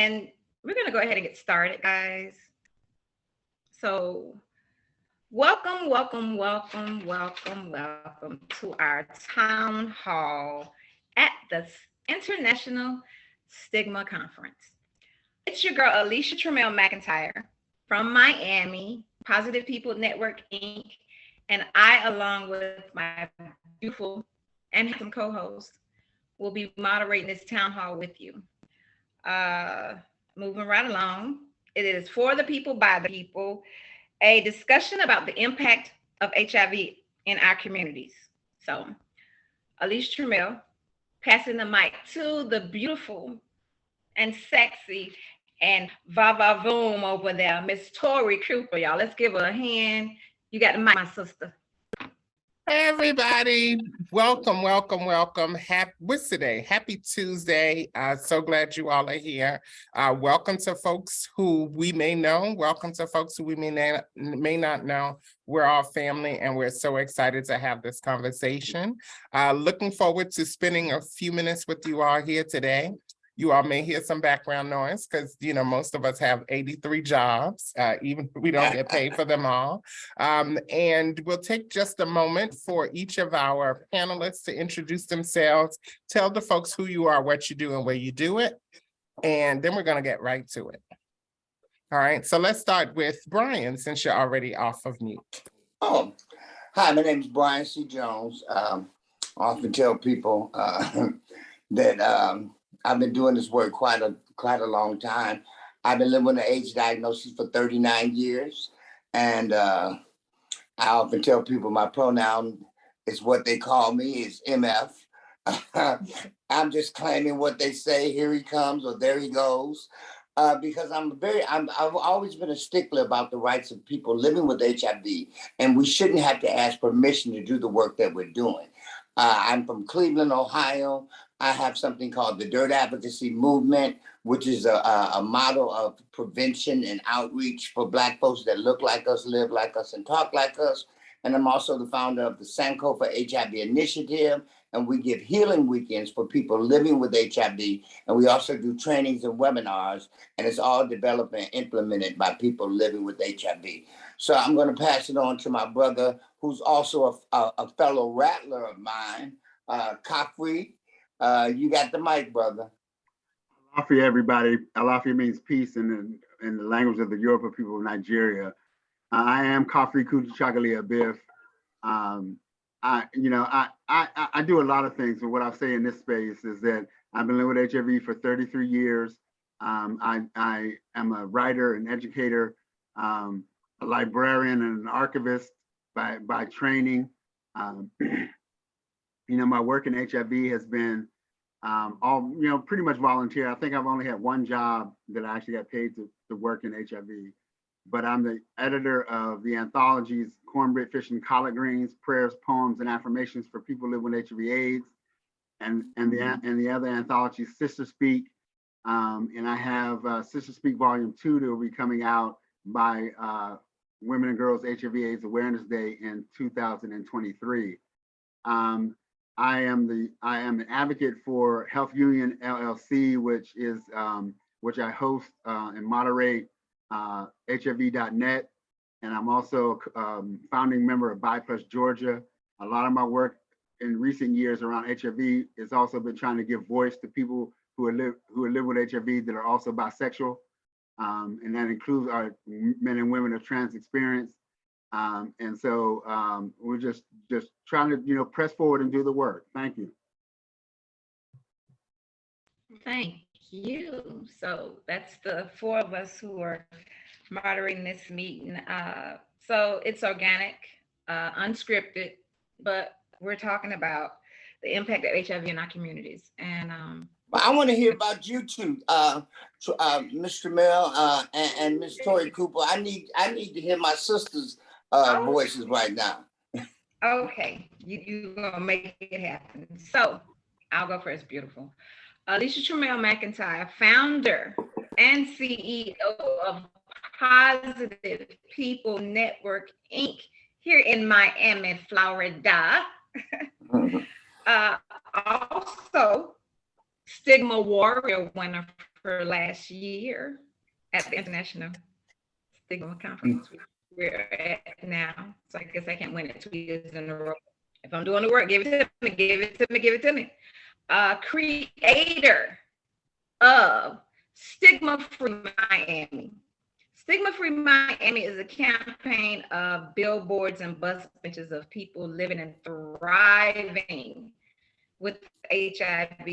And we're going to go ahead and get started, guys. So, welcome to our town hall at the International Stigma Conference. It's your girl, Alicia Trammell McIntyre from Miami, Positive People Network, Inc. And I, along with my beautiful and handsome co-host, will be moderating this town hall with you. Moving right along, it is for the people, by the people, a discussion about the impact of HIV in our communities. So, Alicia Trammell, passing the mic to the beautiful and sexy and va-va-voom over there, Miss Tori Cooper, y'all. Let's give her a hand. You got the mic, my sister. Hey everybody, welcome. What's today? Happy Tuesday. So glad you all are here. Welcome to folks who we may know. Welcome to folks who we may not know. We're all family and we're so excited to have this conversation. Looking forward to spending a few minutes with you all here today. You all may hear some background noise because, most of us have 83 jobs, even if we don't get paid for them all. And we'll take just a moment for each of our panelists to introduce themselves, tell the folks who you are, what you do, and where you do it. And then we're going to get right to it. All right, so let's start with Brian, since you're already off of mute. Oh, hi, my name is Brian C. Jones. I often tell people that I've been doing this work quite a long time. I've been living with an AIDS diagnosis for 39 years. And I often tell people my pronoun is what they call me, is MF. I'm just claiming what they say, here he comes or there he goes. Because I've always been a stickler about the rights of people living with HIV, and we shouldn't have to ask permission to do the work that we're doing. I'm from Cleveland, Ohio. I have something called the Dirt Advocacy Movement, which is a model of prevention and outreach for Black folks that look like us, live like us, and talk like us. And I'm also the founder of the Sankofa HIV Initiative, and we give healing weekends for people living with HIV. And we also do trainings and webinars, and it's all developed and implemented by people living with HIV. So I'm going to pass it on to my brother, who's also a fellow rattler of mine, Khafre. You got the mic, brother. Alafia, everybody. Alafia means peace in the language of the Yoruba people of Nigeria. I am Khafre Kujichagulia Biff. I do a lot of things, but what I'll say in this space is that I've been living with HIV for 33 years. I am a writer, an educator, a librarian, and an archivist by training. My work in HIV has been pretty much volunteer. I think I've only had one job that I actually got paid to work in HIV. But I'm the editor of the anthologies Cornbread, Fish, and Collard Greens, Prayers, Poems, and Affirmations for People Living with HIV/AIDS, and the other anthology, Sister Speak. And I have Sister Speak Volume 2 that will be coming out by Women and Girls HIV/AIDS Awareness Day in 2023. I am an advocate for Health Union LLC, which I host and moderate HIV.net, and I'm also a founding member of Bi+ Georgia. A lot of my work in recent years around HIV has also been trying to give voice to people who live with HIV that are also bisexual, and that includes our men and women of trans experience. And so we're just trying to press forward and do the work. Thank you. Thank you. So that's the four of us who are moderating this meeting. So it's organic, unscripted, but we're talking about the impact of HIV in our communities. And I want to hear about you two, Mr. Mel and Miss Tori Cooper. I need to hear my sister's voices right now. Okay, you gonna make it happen. So I'll go first, beautiful. Alicia Trammell McIntyre, founder and CEO of Positive People Network, Inc., here in Miami, Florida. Also, Stigma Warrior winner for last year at the International Stigma Conference. We're at now. So I guess I can't win it 2 years in a row. If I'm doing the work, give it to me, give it to me, give it to me. Creator of Stigma Free Miami. Stigma Free Miami is a campaign of billboards and bus benches of people living and thriving with HIV,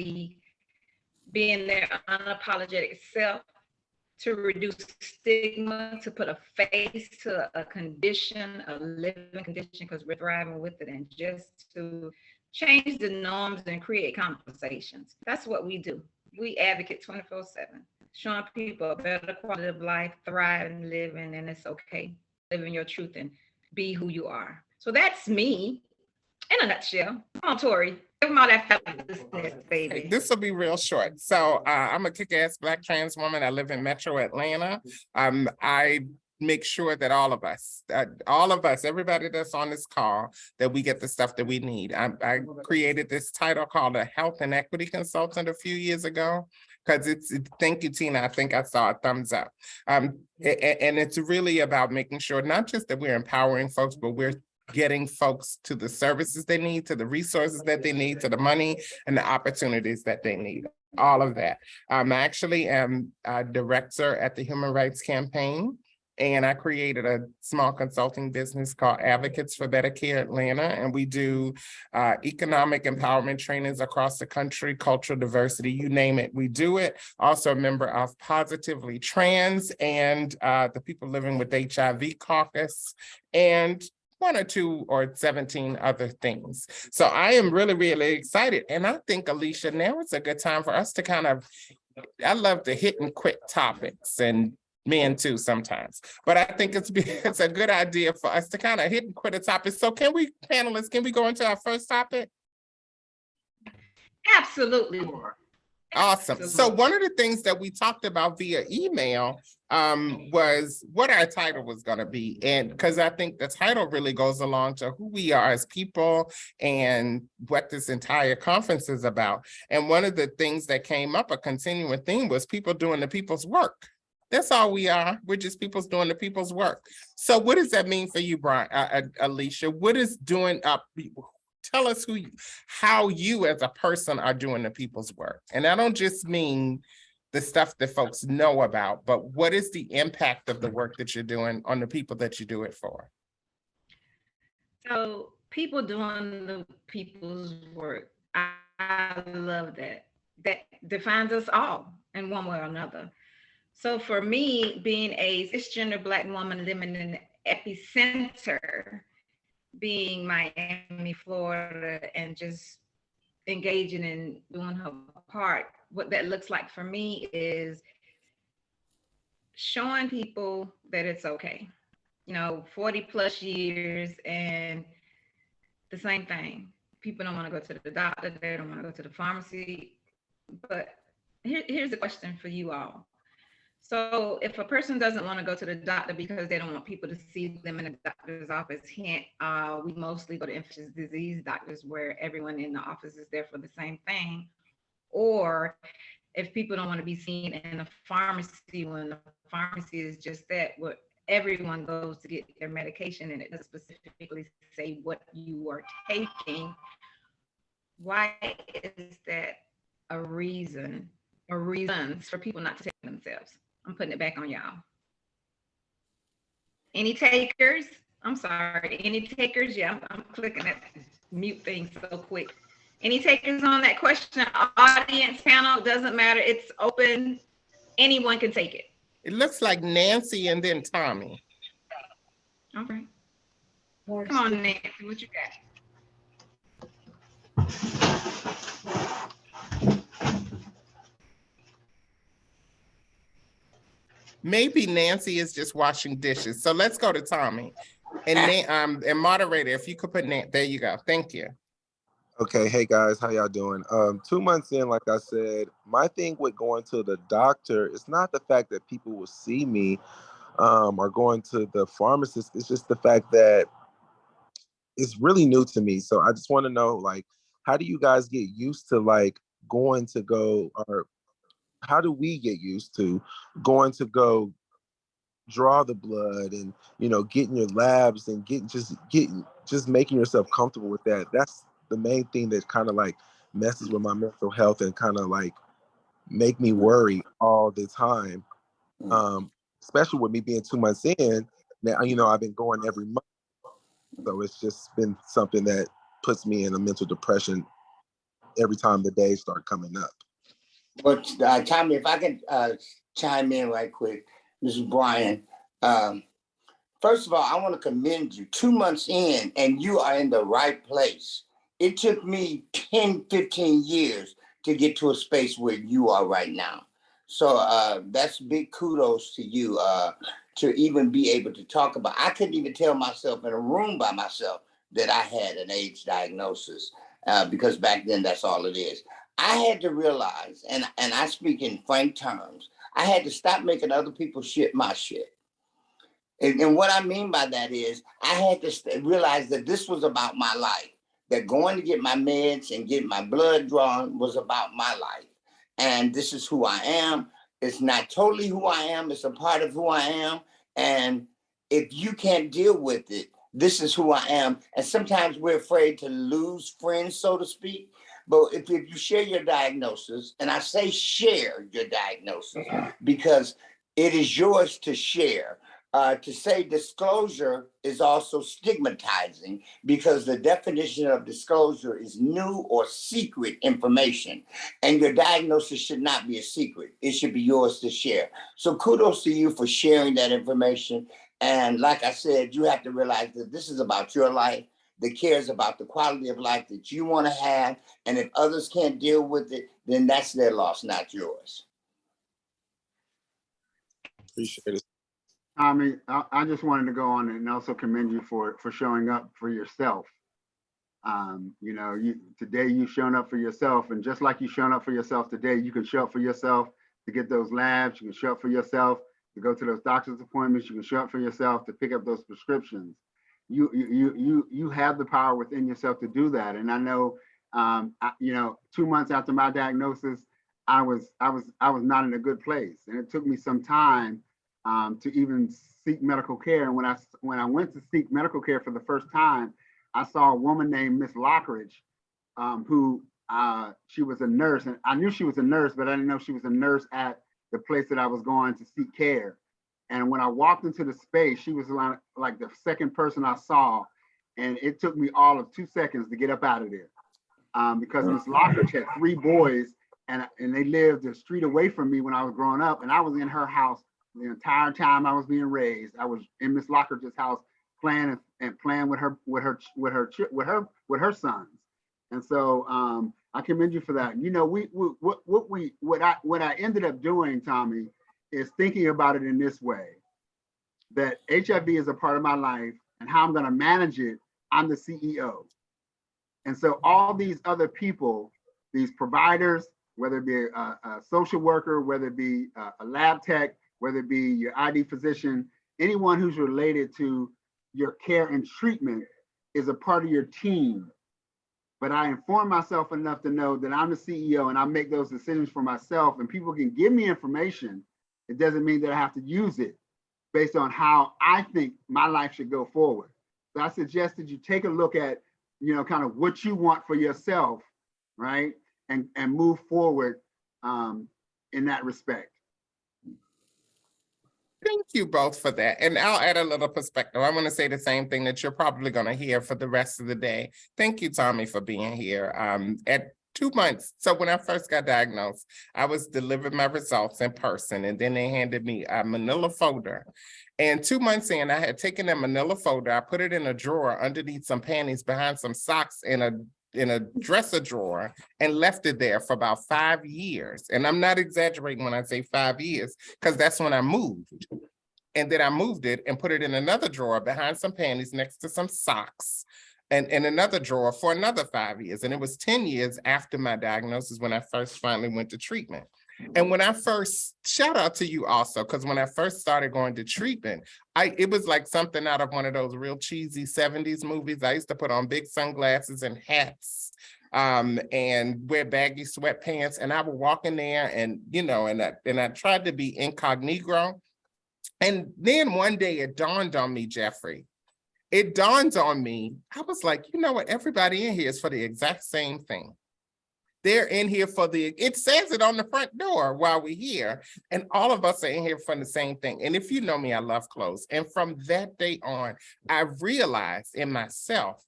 being their unapologetic self, to reduce stigma, to put a face to a condition, a living condition, because we're thriving with it, and just to change the norms and create conversations. That's what we do. We advocate 24/7, showing people a better quality of life, thriving, living, and it's okay. Living your truth and be who you are. So that's me in a nutshell. Come on, Tori. Give them all that fabulous, baby. This will be real short. So I'm a kick-ass Black trans woman. I live in Metro Atlanta. I make sure that all of us, everybody that's on this call, that we get the stuff that we need. I created this title called a Health and Equity Consultant a few years ago, because thank you, Tina. I think I saw a thumbs up. And it's really about making sure not just that we're empowering folks, but we're getting folks to the services they need, to the resources that they need, to the money and the opportunities that they need, all of that. I actually am a director at the Human Rights Campaign, and I created a small consulting business called Advocates for Better Care Atlanta, and we do economic empowerment trainings across the country, cultural diversity, you name it, we do it. Also a member of Positively Trans and the People Living with HIV Caucus, and 1 or 2 or 17 other things. So I am really, really excited. And I think, Alicia, now it's a good time for us to I love the hit and quit topics, and men too sometimes, but I think it's a good idea for us to kind of hit and quit a topic. So can we, panelists, can we go into our first topic? Absolutely. Awesome. So one of the things that we talked about via email was what our title was going to be. And because I think the title really goes along to who we are as people and what this entire conference is about. And one of the things that came up, a continuing theme, was people doing the people's work. That's all we are. We're just people doing the people's work. So what does that mean for you, Brian, Alicia? What is doing up? Tell us how you as a person are doing the people's work. And I don't just mean the stuff that folks know about, but what is the impact of the work that you're doing on the people that you do it for? So people doing the people's work, I love that. That defines us all in one way or another. So for me, being a cisgender Black woman living in the epicenter, being Miami, Florida, and just engaging in doing her part, what that looks like for me is showing people that it's okay. 40 plus years and the same thing. People don't want to go to the doctor, they don't want to go to the pharmacy. But here's the question for you all. So if a person doesn't want to go to the doctor because they don't want people to see them in a doctor's office, we mostly go to infectious disease doctors where everyone in the office is there for the same thing. Or if people don't want to be seen in a pharmacy, when the pharmacy is just that, where everyone goes to get their medication and it doesn't specifically say what you are taking, why is that a reason or reasons for people not to take themselves? I'm putting it back on y'all. Any takers? I'm sorry. Any takers? Yeah, I'm clicking that mute thing so quick. Any takers on that question? Audience, panel, doesn't matter. It's open. Anyone can take it. It looks like Nancy and then Tommy. All right. Come on, Nancy. What you got? Maybe Nancy is just washing dishes. So let's go to Tommy. And moderator, if you could put there you go. Thank you. Okay, hey guys, how y'all doing? 2 months in, like I said, my thing with going to the doctor is not the fact that people will see me or going to the pharmacist. It's just the fact that it's really new to me. So I just want to know, like, how do you guys get used to like going to go or how do we get used to going to go draw the blood and, you know, getting your labs and just making yourself comfortable with that? That's the main thing that kind of like messes with my mental health and kind of like make me worry all the time. Especially with me being 2 months in now, you know, I've been going every month. So it's just been something that puts me in a mental depression every time the days start coming up. But Tommy, if I can chime in right quick, this is Brian. First of all, I want to commend you. 2 months in, and you are in the right place. It took me 10, 15 years to get to a space where you are right now. So that's big kudos to you to even be able to talk about. I couldn't even tell myself in a room by myself that I had an AIDS diagnosis because back then that's all it is. I had to realize, and I speak in frank terms, I had to stop making other people shit my shit. And what I mean by that is I had to realize that this was about my life, that going to get my meds and get my blood drawn was about my life. And this is who I am. It's not totally who I am. It's a part of who I am. And if you can't deal with it, this is who I am. And sometimes we're afraid to lose friends, so to speak. But if you share your diagnosis, and I say share your diagnosis because it is yours to share. To say disclosure is also stigmatizing because the definition of disclosure is new or secret information. And your diagnosis should not be a secret. It should be yours to share. So kudos to you for sharing that information. And like I said, you have to realize that this is about your life. That cares about the quality of life that you want to have. And if others can't deal with it, then that's their loss, not yours. Appreciate it. Tommy, I just wanted to go on and also commend you for showing up for yourself. You know, today you've shown up for yourself, and just like you've shown up for yourself today, you can show up for yourself to get those labs. You can show up for yourself to go to those doctor's appointments. You can show up for yourself to pick up those prescriptions. You have the power within yourself to do that. And I know, you know, 2 months after my diagnosis, I was not in a good place, and it took me some time to even seek medical care. And when I went to seek medical care for the first time, I saw a woman named Miss Lockridge, who she was a nurse, and I knew she was a nurse, but I didn't know she was a nurse at the place that I was going to seek care. And when I walked into the space, she was like the second person I saw, and it took me all of 2 seconds to get up out of there because Miss Lockridge had 3 boys, and they lived a street away from me when I was growing up, and I was in her house the entire time I was being raised. I was in Miss Lockridge's house playing with her sons. And so I commend you for that. You know, what I ended up doing, Tommy, is thinking about it in this way, that HIV is a part of my life, and how I'm going to manage it, I'm the CEO. And so all these other people, these providers, whether it be a social worker, whether it be a lab tech, whether it be your ID physician, anyone who's related to your care and treatment is a part of your team. But I inform myself enough to know that I'm the CEO and I make those decisions for myself, and people can give me information. It doesn't mean that I have to use it based on how I think my life should go forward. So I suggest that you take a look at, you know, kind of what you want for yourself, right? And move forward in that respect. Thank you both for that. And I'll add a little perspective. I want to say the same thing that you're probably going to hear for the rest of the day. Thank you, Tommy, for being here. At 2 months, so when I first got diagnosed, I was delivered my results in person, and then they handed me a manila folder. And 2 months in, I had taken that manila folder, I put it in a drawer underneath some panties, behind some socks, in a dresser drawer, and left it there for about 5 years. And I'm not exaggerating when I say 5 years, because that's when I moved. And then I moved it and put it in another drawer behind some panties next to some socks, and in another drawer for another 5 years. And it was 10 years after my diagnosis when I first finally went to treatment. And when I first, shout out to you also, because when I first started going to treatment, it was like something out of one of those real cheesy 70s movies. I used to put on big sunglasses and hats and wear baggy sweatpants. And I would walk in there and, and I tried to be incognito. And then one day it dawned on me, Jeffrey. It dawned on me. I was like, you know what? Everybody in here is for the exact same thing. They're in here for it says it on the front door while we're here. And all of us are in here for the same thing. And if you know me, I love clothes. And from that day on, I realized in myself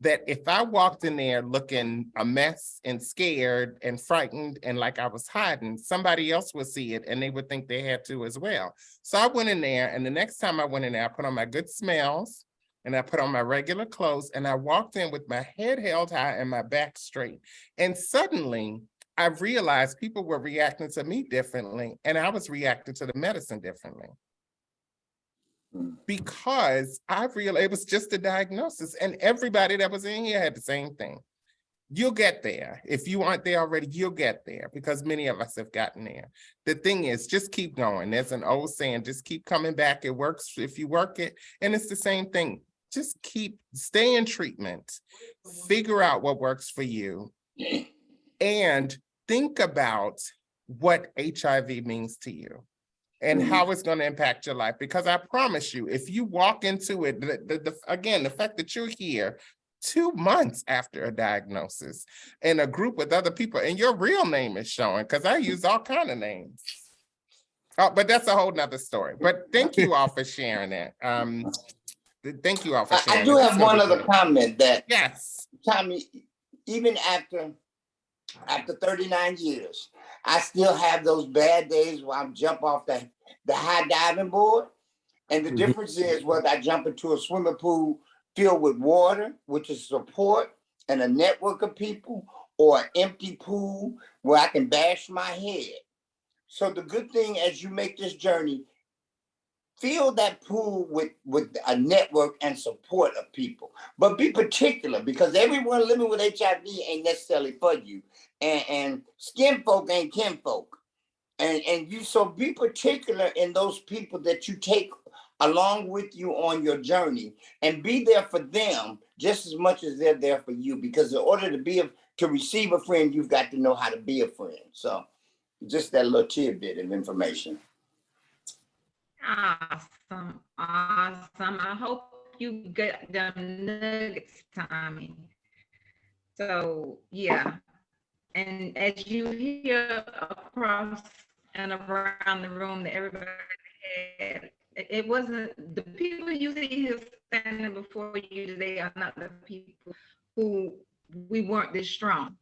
that if I walked in there looking a mess and scared and frightened and like I was hiding, somebody else would see it and they would think they had to as well. So I went in there, and the next time I went in there, I put on my good smells and I put on my regular clothes, and I walked in with my head held high and my back straight. And suddenly I realized people were reacting to me differently, and I was reacting to the medicine differently. Because I realized it was just a diagnosis, and everybody that was in here had the same thing. You'll get there. If you aren't there already, you'll get there, because many of us have gotten there. The thing is, just keep going. There's an old saying, just keep coming back. It works if you work it. And it's the same thing. Just stay in treatment, figure out what works for you, and think about what HIV means to you and how it's going to impact your life. Because I promise you, if you walk into it, again, the fact that you're here 2 months after a diagnosis in a group with other people and your real name is showing, because I use all kinds of names. Oh, but that's a whole nother story. But thank you all for sharing that. Thank you all for sharing. I do have one other comment that, yes, Tommy, even after 39 years, I still have those bad days where I jump off the high diving board. And the difference is whether I jump into a swimming pool filled with water, which is support and a network of people, or an empty pool where I can bash my head. So the good thing as you make this journey, fill that pool with a network and support of people. But be particular, because everyone living with HIV ain't necessarily for you. And skin folk ain't kin folk. And you, so be particular in those people that you take along with you on your journey, and be there for them just as much as they're there for you. Because in order to receive a friend, you've got to know how to be a friend. So just that little tidbit of information. Awesome. I hope you get them nuggets, Tommy. So yeah. And as you hear across and around the room that everybody had, it wasn't the people you see here standing before you today are not the people who we weren't this strong.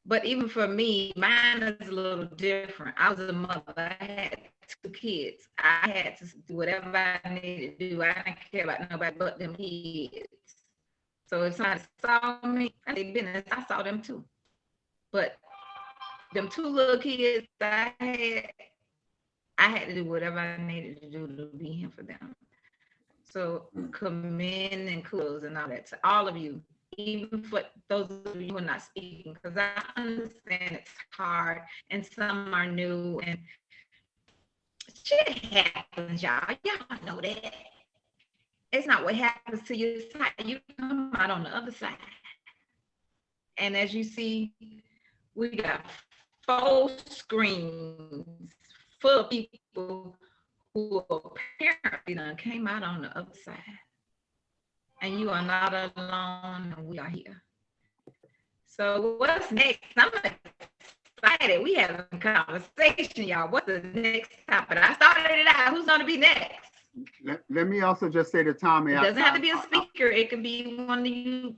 But even for me, mine is a little different. I was a mother. I had 2 kids. I had to do whatever I needed to do. I didn't care about nobody but them kids. So if somebody saw me, I did business, I saw them too. But them 2 little kids I had to do whatever I needed to do to be here for them. So commend and kudos and all that to all of you, even for those of you who are not speaking, because I understand it's hard and some are new and shit happens, y'all. Y'all know that. It's not what happens to your side. You come out on the other side. And as you see, we got 4 screens full of people who apparently done came out on the other side. And you are not alone, and we are here. So what's next? I'm excited. We have a conversation, y'all. What's the next topic? I started it out. Who's gonna be next? Let me also just say to Tommy. It doesn't have to be a speaker. It can be one of you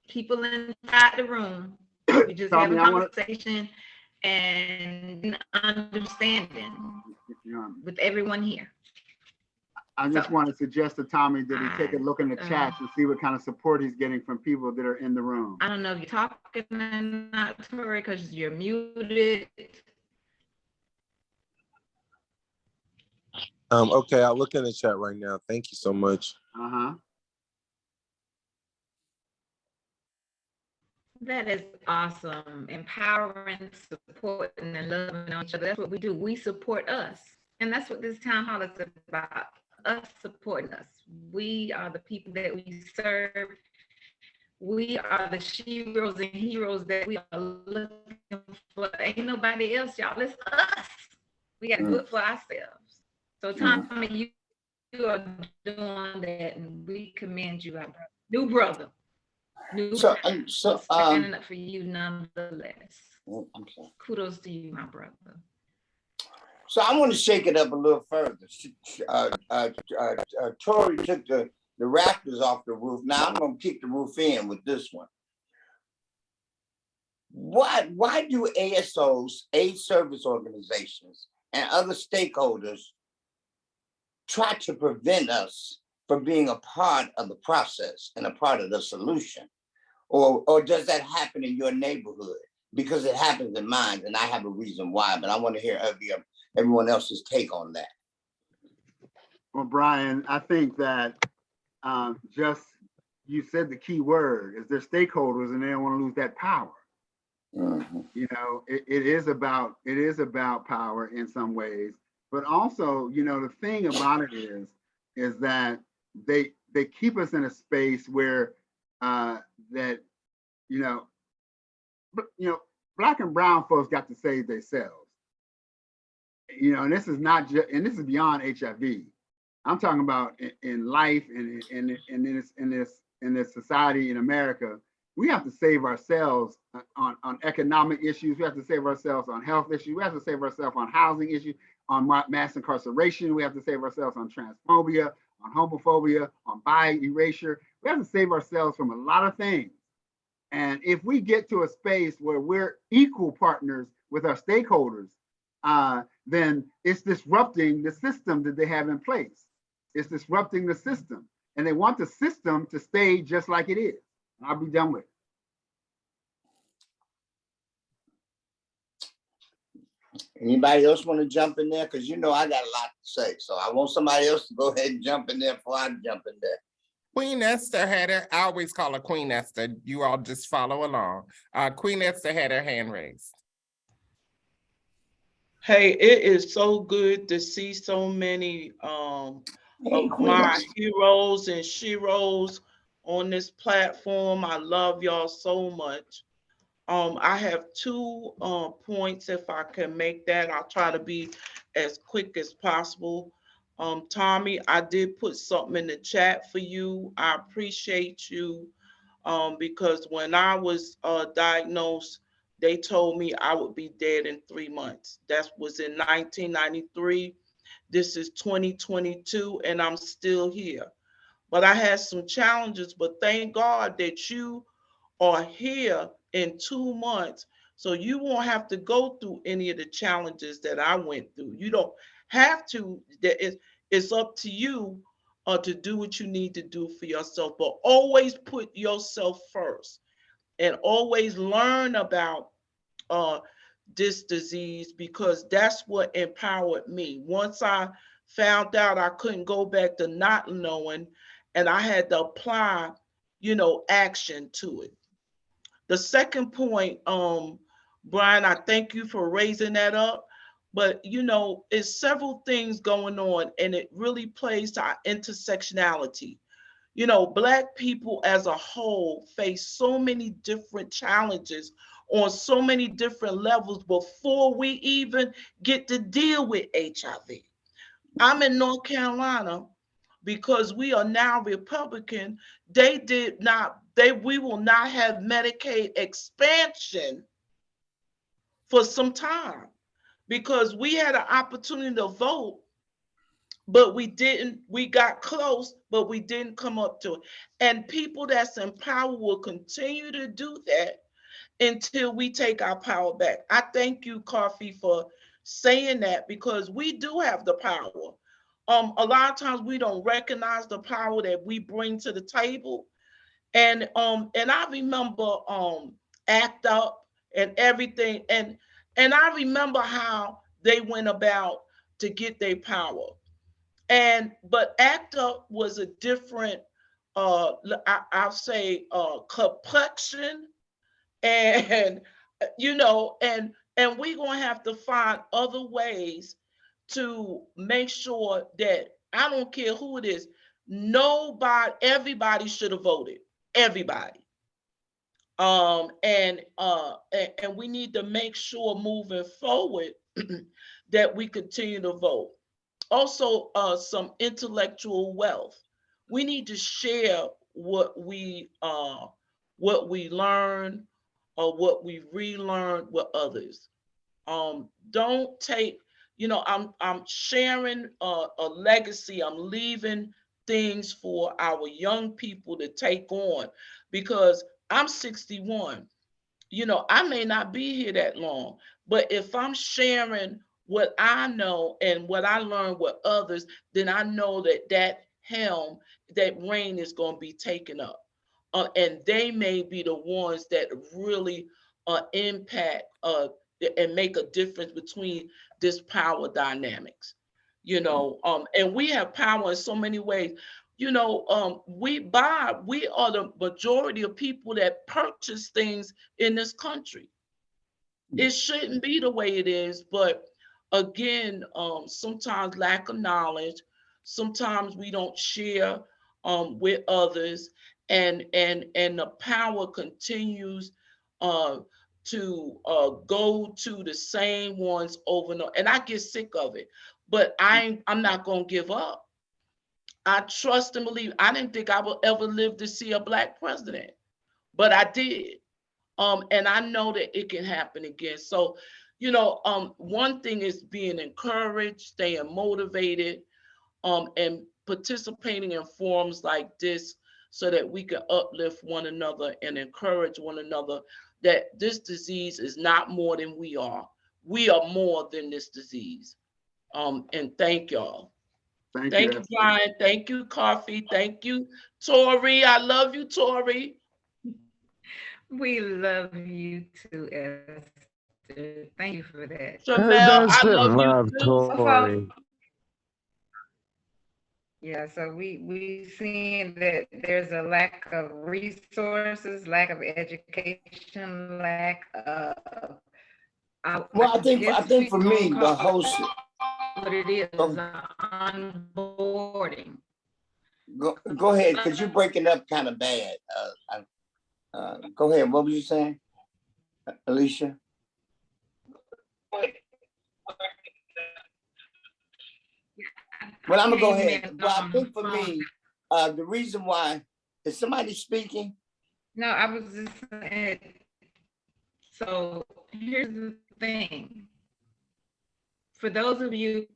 people inside the room. We just have a conversation and understanding with everyone here. I just want to suggest to Tommy that he take a look in the chat and see what kind of support he's getting from people that are in the room. I don't know if you're talking or not, Tori, because you're muted. Okay, I'll look in the chat right now. Thank you so much. That is awesome. Empowering, supporting, and loving on each other. That's what we do. We support us. And that's what this town hall is about. Us supporting us. We are the people that we serve. We are the sheroes and heroes that we are looking for. Ain't nobody else, y'all. It's us. We got to do it for ourselves. So, Tommy, you are doing that, and we commend you, our brother. New brother. Standing up for you nonetheless. Okay. Kudos to you, my brother. So I want to shake it up a little further. Tory took the rafters off the roof. Now I'm going to kick the roof in with this one. Why do ASOs, aid service organizations, and other stakeholders try to prevent us from being a part of the process and a part of the solution? Or does that happen in your neighborhood? Because it happens in mine, and I have a reason why, but I want to hear everyone else's take on that. Well, Brian, I think that just you said the key word is they're stakeholders and they don't want to lose that power. Mm-hmm. You know, it is about power in some ways, but also, you know, the thing about it is that they keep us in a space where that you know, Black and brown folks got to save themselves. You know, and this is not just, and this is beyond HIV. I'm talking about in life and in this society in America. We have to save ourselves on economic issues. We have to save ourselves on health issues. We have to save ourselves on housing issues, on mass incarceration. We have to save ourselves on transphobia, on homophobia, on bi-erasure. We have to save ourselves from a lot of things. And if we get to a space where we're equal partners with our stakeholders, then it's disrupting the system that they have in place. It's disrupting the system. And they want the system to stay just like it is. I'll be done with it. Anybody else want to jump in there? Because you know I got a lot to say. So I want somebody else to go ahead and jump in there before I jump in there. Queen Esther had her, I always call her Queen Esther. You all just follow along. Queen Esther had her hand raised. Hey, it is so good to see so many of my heroes and sheroes on this platform. I love y'all so much. I have 2 points. If I can make that, I'll try to be as quick as possible. Tommy, I did put something in the chat for you. I appreciate you because when I was diagnosed, they told me I would be dead in 3 months. That was in 1993. This is 2022, and I'm still here. But I had some challenges, but thank God that you are here in 2 months, so you won't have to go through any of the challenges that I went through. You don't have to. It's up to you to do what you need to do for yourself, but always put yourself first and always learn about this disease, because that's what empowered me. Once I found out, I couldn't go back to not knowing, and I had to apply, action to it. The second point, Brian, I thank you for raising that up, but it's several things going on, and it really plays to our intersectionality. Black people as a whole face so many different challenges on so many different levels before we even get to deal with HIV. I'm in North Carolina because we are now Republican. We will not have Medicaid expansion for some time because we had an opportunity to vote, but we didn't. We got close, but we didn't come up to it. And people that's in power will continue to do that until we take our power back. I thank you, Coffee, for saying that, because we do have the power. A lot of times we don't recognize the power that we bring to the table. And I remember ACT UP and everything. And I remember how they went about to get their power. But ACT UP was a different, I'll say, complexion. And and we're gonna have to find other ways to make sure that, I don't care who it is, everybody should have voted. Everybody. And we need to make sure moving forward that we continue to vote. Also, some intellectual wealth. We need to share what we learn or what we relearned with others. Don't take, I'm sharing a legacy. I'm leaving things for our young people to take on, because I'm 61. I may not be here that long, but if I'm sharing what I know and what I learned with others, then I know that reign is going to be taken up. And they may be the ones that really impact and make a difference between this power dynamics. And we have power in so many ways. We are the majority of people that purchase things in this country. It shouldn't be the way it is, but again, sometimes lack of knowledge, sometimes we don't share with others, and the power continues to go to the same ones over and over. And I get sick of it, but I'm not gonna give up. I trust and believe. I didn't think I would ever live to see a Black president, but I did. And I know that it can happen again. So, one thing is being encouraged, staying motivated, and participating in forums like this so that we can uplift one another and encourage one another that this disease is not more than we are. We are more than this disease. And thank y'all. Thank you, Brian. Thank you, Coffee. Thank you, Tori. I love you, Tori. We love you too, Esther. Thank you for that. Jamel, I love you too. Tori. Yeah, so we seeing that there's a lack of resources, lack of education, lack of. Well, I think for me, the host. What it is onboarding. Go ahead, because you're breaking up kind of bad. Go ahead. What were you saying, Alicia? Well, I'm gonna go ahead. Well, I think for me, the reason why is somebody speaking. No, I was just saying. So here's the thing. For those of you.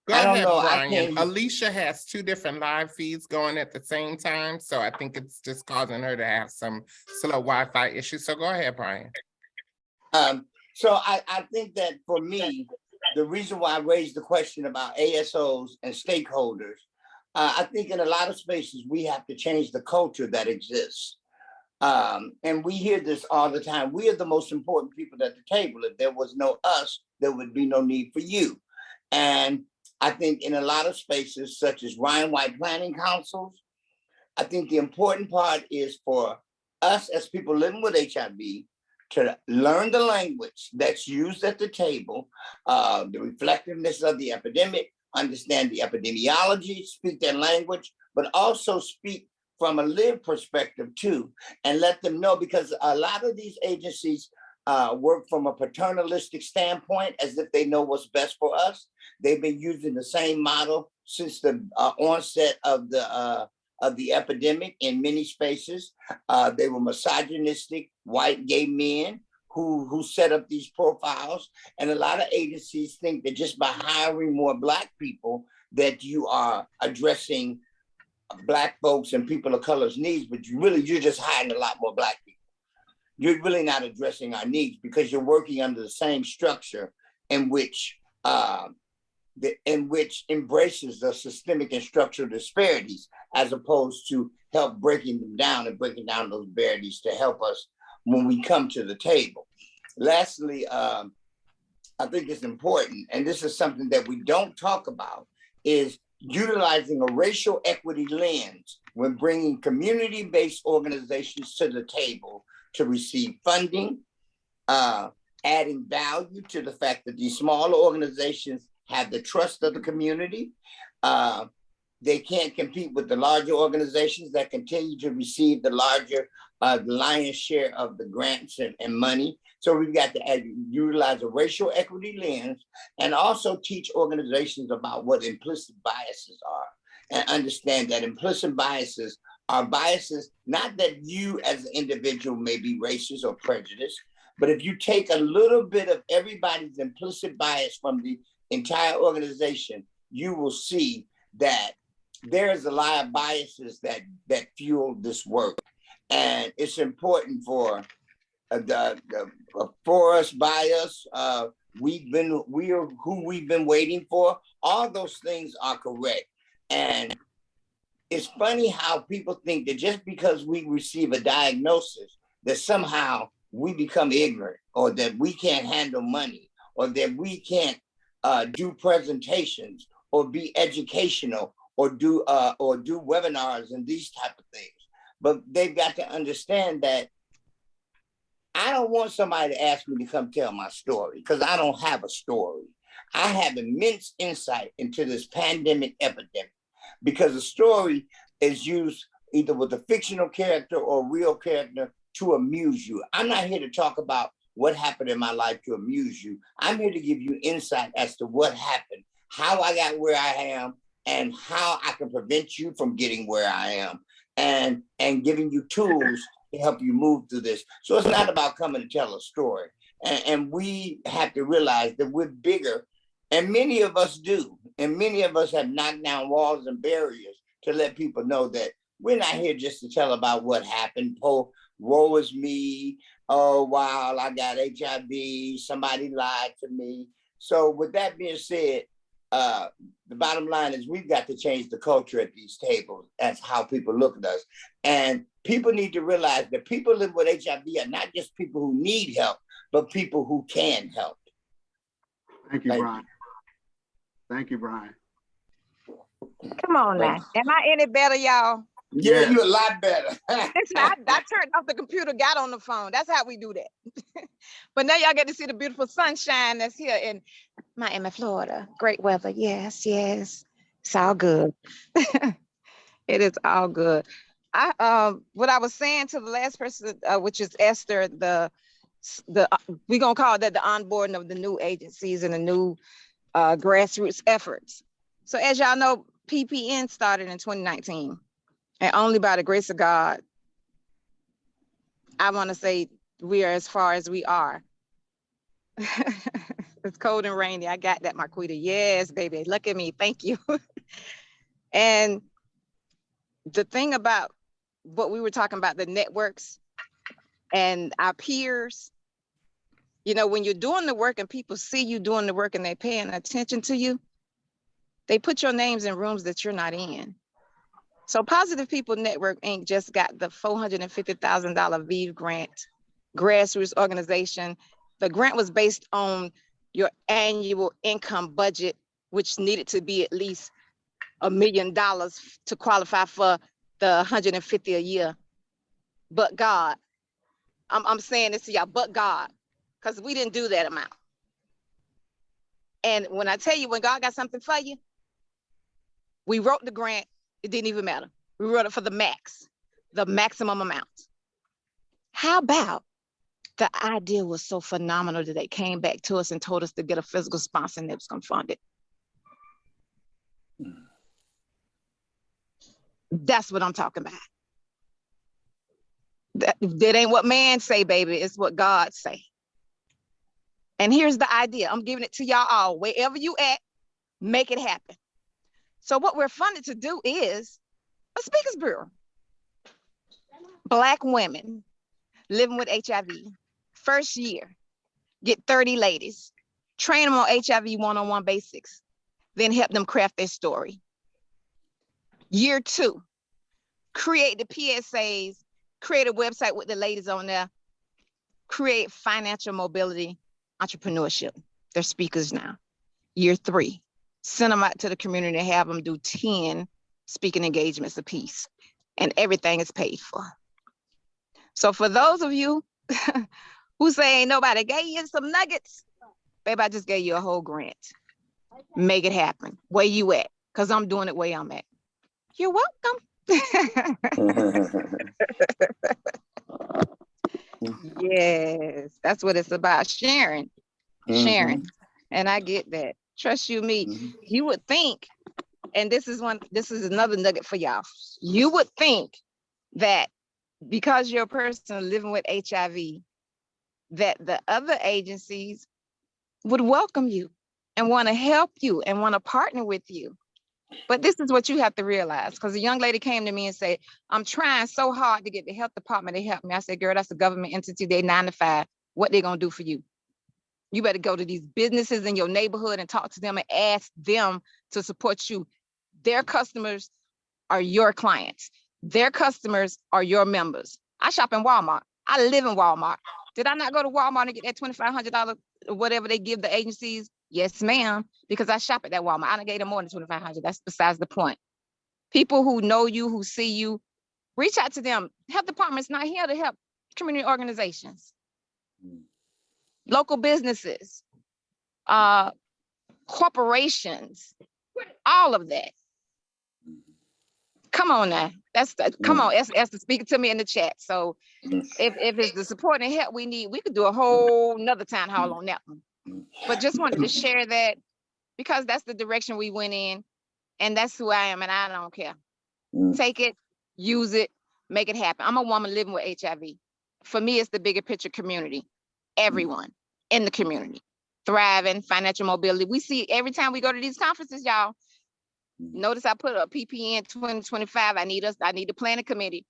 Go ahead, Brian. Alicia has two different live feeds going at the same time, so I think it's just causing her to have some slow Wi-Fi issues. So go ahead, Brian. So I think that for me, the reason why I raised the question about ASOs and stakeholders, I think in a lot of spaces we have to change the culture that exists. And we hear this all the time. We are the most important people at the table. If there was no us, there would be no need for you. And I think in a lot of spaces, such as Ryan White Planning Councils, I think the important part is for us as people living with HIV to learn the language that's used at the table, the reflectiveness of the epidemic, understand the epidemiology, speak that language, but also speak from a lived perspective too, and let them know, because a lot of these agencies work from a paternalistic standpoint, as if they know what's best for us. They've been using the same model since the onset of the epidemic in many spaces. They were misogynistic white gay men who set up these profiles. And a lot of agencies think that just by hiring more Black people that you are addressing Black folks and people of color's needs, but you're just hiring a lot more Black people. You're really not addressing our needs because you're working under the same structure in which embraces the systemic and structural disparities, as opposed to help breaking them down and breaking down those disparities to help us when we come to the table. Lastly, I think it's important, and this is something that we don't talk about, is utilizing a racial equity lens when bringing community-based organizations to the table to receive funding, adding value to the fact that these smaller organizations have the trust of the community. They can't compete with the larger organizations that continue to receive the larger lion's share of the grants and money. So we've got to utilize a racial equity lens and also teach organizations about what implicit biases are and understand that implicit biases are biases, not that you as an individual may be racist or prejudiced, but if you take a little bit of everybody's implicit bias from the entire organization, you will see that there is a lot of biases that fuel this work. And it's important for us, by us, we are who we've been waiting for. All those things are correct. And it's funny how people think that just because we receive a diagnosis, that somehow we become ignorant, or that we can't handle money, or that we can't do presentations, or be educational, or do webinars and these type of things. But they've got to understand that I don't want somebody to ask me to come tell my story, because I don't have a story. I have immense insight into this pandemic epidemic, because a story is used either with a fictional character or real character to amuse you. I'm not here to talk about what happened in my life to amuse you. I'm here to give you insight as to what happened, how I got where I am, and how I can prevent you from getting where I am, and giving you tools to help you move through this. So it's not about coming to tell a story. And we have to realize that we're bigger, and many of us do. And many of us have knocked down walls and barriers to let people know that we're not here just to tell about what happened. Oh, woe is me. Oh, wow, I got HIV. Somebody lied to me. So with that being said, the bottom line is we've got to change the culture at these tables. That's how people look at us. And people need to realize that people living with HIV are not just people who need help, but people who can help. Thank you, Brian. Thank you, Brian. Come on now. Am I any better, y'all? Yeah, Yes. you're a lot better. Listen, I turned off the computer, got on the phone. That's how we do that. But now y'all get to see the beautiful sunshine that's here in Miami, Florida. Great weather. Yes, yes. It's all good. It is all good. What I was saying to the last person, which is Esther, we're gonna call that the onboarding of the new agencies and the new grassroots efforts. So as y'all know, PPN started in 2019. And only by the grace of God, I want to say we are as far as we are. It's cold and rainy. I got that, Marquita. Yes, baby. Look at me. Thank you. And the thing about what we were talking about, the networks and our peers, you know, when you're doing the work and people see you doing the work and they're paying attention to you, they put your names in rooms that you're not in. So Positive People Network Inc. just got the $450,000 VIV grant, grassroots organization. The grant was based on your annual income budget, which needed to be at least $1 million to qualify for the 150 a year. But God, I'm saying this to y'all, but God, because we didn't do that amount. And when I tell you, when God got something for you, we wrote the grant. It didn't even matter. We wrote it for the maximum amount. How about the idea was so phenomenal that they came back to us and told us to get a physical sponsor and it was gonna fund it. That's what I'm talking about. That ain't what man say, baby. It's what God say. And here's the idea. I'm giving it to y'all all. Wherever you at, make it happen. So what we're funded to do is a speakers bureau. Black women living with HIV. First year, get 30 ladies, train them on HIV one-on-one basics, then help them craft their story. Year 2, create the PSAs, create a website with the ladies on there, create financial mobility, entrepreneurship. They're speakers now. Year 3, send them out to the community and have them do 10 speaking engagements apiece, and everything is paid for. So for those of you who say ain't nobody gave you some nuggets, babe, I just gave you a whole grant. make it happen. Where you at? Because I'm doing it where I'm at. You're welcome. Yes, that's what it's about. Sharing. And I get that. Trust you, me. You would think, and this is another nugget for y'all. You would think that because you're a person living with HIV, that the other agencies would welcome you and want to help you and want to partner with you. But this is what you have to realize, because a young lady came to me and said, I'm trying so hard to get the health department to help me. I said, girl, that's a government entity. They 9 to 5. What they gonna do for you? You better go to these businesses in your neighborhood and talk to them and ask them to support you. Their customers are your clients. Their customers are your members. I shop in Walmart. I live in Walmart. Did I not go to Walmart and get that $2,500 or whatever they give the agencies? Yes, ma'am, because I shop at that Walmart. I done gave them more than $2,500. That's besides the point. People who know you, who see you, reach out to them. Health department's not here to help community organizations, local businesses, corporations, all of that. Come on now. Come on, Esther, speaking to me in the chat. So if it's the support and help we need, we could do a whole nother town hall on that one. But just wanted to share that because that's the direction we went in, and that's who I am, and I don't care. Take it, use it, make it happen. I'm a woman living with HIV. For me, it's the bigger picture community. Everyone in the community, thriving, financial mobility. We see every time we go to these conferences, y'all. Notice I put a PPN 2025. I need the planning committee.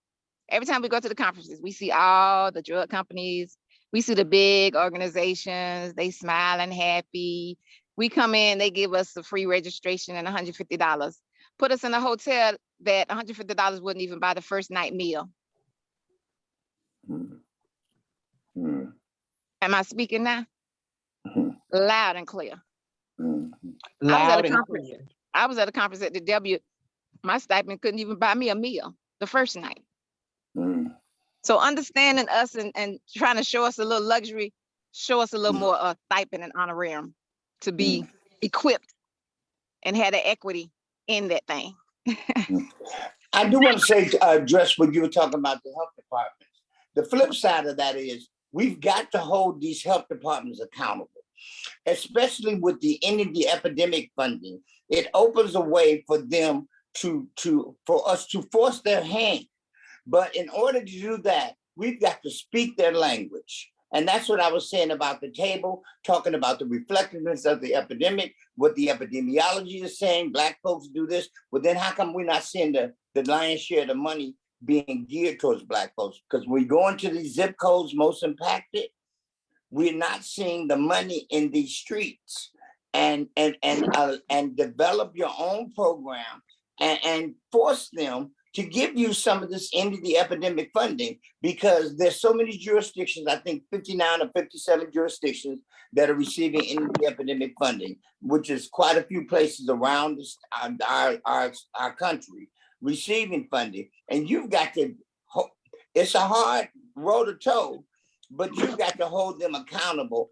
Every time we go to the conferences, we see all the drug companies. We see the big organizations. They smiling, happy. We come in, they give us a free registration and $150. Put us in a hotel that $150 wouldn't even buy the first night meal. Am I speaking now? Loud and clear. Loud and clear. I was at a conference at the W. My stipend couldn't even buy me a meal the first night. So understanding us and trying to show us a little luxury, show us a little more stipend and honorarium to be equipped and have the equity in that thing. I do want to say, address what you were talking about, the health departments. The flip side of that is we've got to hold these health departments accountable, especially with the end of the epidemic funding. It opens a way for them for us to force their hand. But in order to do that, we've got to speak their language. And that's what I was saying about the table, talking about the reflectiveness of the epidemic, what the epidemiology is saying, Black folks do this, but then how come we're not seeing the lion's share of the money being geared towards Black folks? Because we go into these zip codes most impacted, we're not seeing the money in these streets. And develop your own program and force them to give you some of this end of the epidemic funding, because there's so many jurisdictions, I think 59 or 57 jurisdictions that are receiving end of the epidemic funding, which is quite a few places around our country receiving funding. And you've got to, it's a hard road to toe, but you've got to hold them accountable.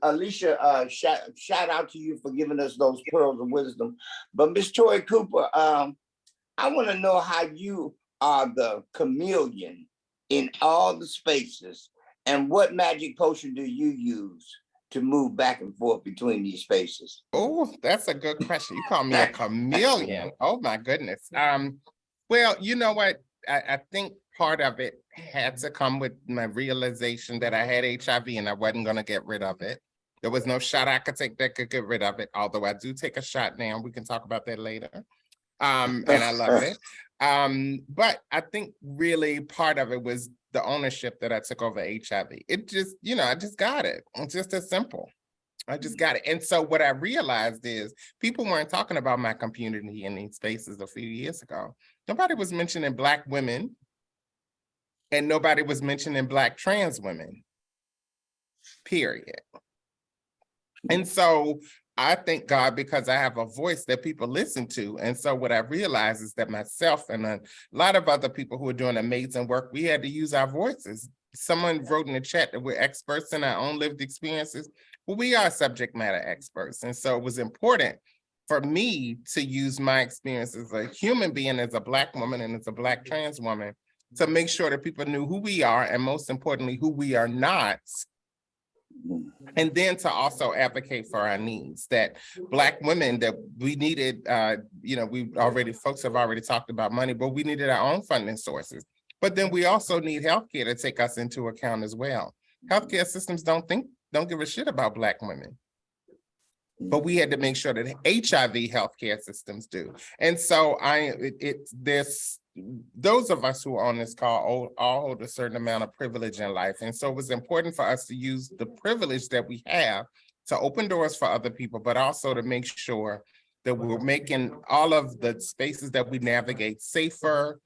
Alicia, shout out to you for giving us those pearls of wisdom. But Ms. Tori Cooper, I want to know how you are the chameleon in all the spaces, and what magic potion do you use to move back and forth between these spaces? Oh, that's a good question. You call me a chameleon. Oh my goodness. Well, you know what? I think part of it had to come with my realization that I had HIV and I wasn't going to get rid of it. There was no shot I could take that could get rid of it, although I do take a shot now. We can talk about that later. And I love it. But I think really part of it was the ownership that I took over HIV. It just, I just got it. It's just as simple. I just got it. And so what I realized is people weren't talking about my community in these spaces a few years ago. Nobody was mentioning Black women, and nobody was mentioning Black trans women, period. And so I thank God because I have a voice that people listen to. And so what I realized is that myself and a lot of other people who are doing amazing work, we had to use our voices. Someone wrote in the chat that we're experts in our own lived experiences. Well, we are subject matter experts. And so it was important for me to use my experience as a human being, as a Black woman and as a Black trans woman, to make sure that people knew who we are and most importantly, who we are not. And then to also advocate for our needs, that Black women, that we needed, folks have already talked about money, but we needed our own funding sources. But then we also need healthcare to take us into account as well. Healthcare systems don't give a shit about Black women. But we had to make sure that HIV healthcare systems do. And so there's those of us who are on this call all hold a certain amount of privilege in life. And so it was important for us to use the privilege that we have to open doors for other people, but also to make sure that we're making all of the spaces that we navigate safer,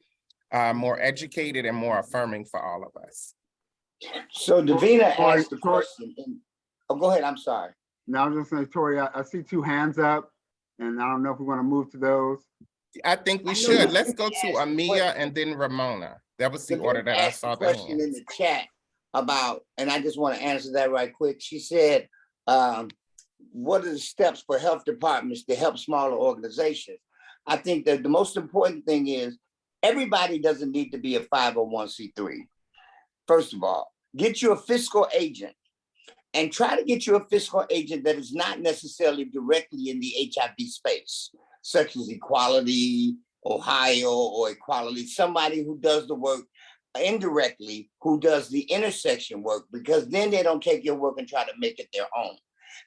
more educated, and more affirming for all of us. So Davina asked the question. Oh, go ahead. I'm sorry. Now, I was just saying, Tori, I see 2 hands up, and I don't know if we want to move to those. I think we should. Let's go to Amia and then Ramona. That was the order that I saw the question in the chat about, and I just want to answer that right quick. She said, what are the steps for health departments to help smaller organizations? I think that the most important thing is everybody doesn't need to be a 501c3. First of all, get you a fiscal agent. And try to get you a fiscal agent that is not necessarily directly in the HIV space, such as Equality, Ohio, or Equality, somebody who does the work indirectly, who does the intersection work, because then they don't take your work and try to make it their own.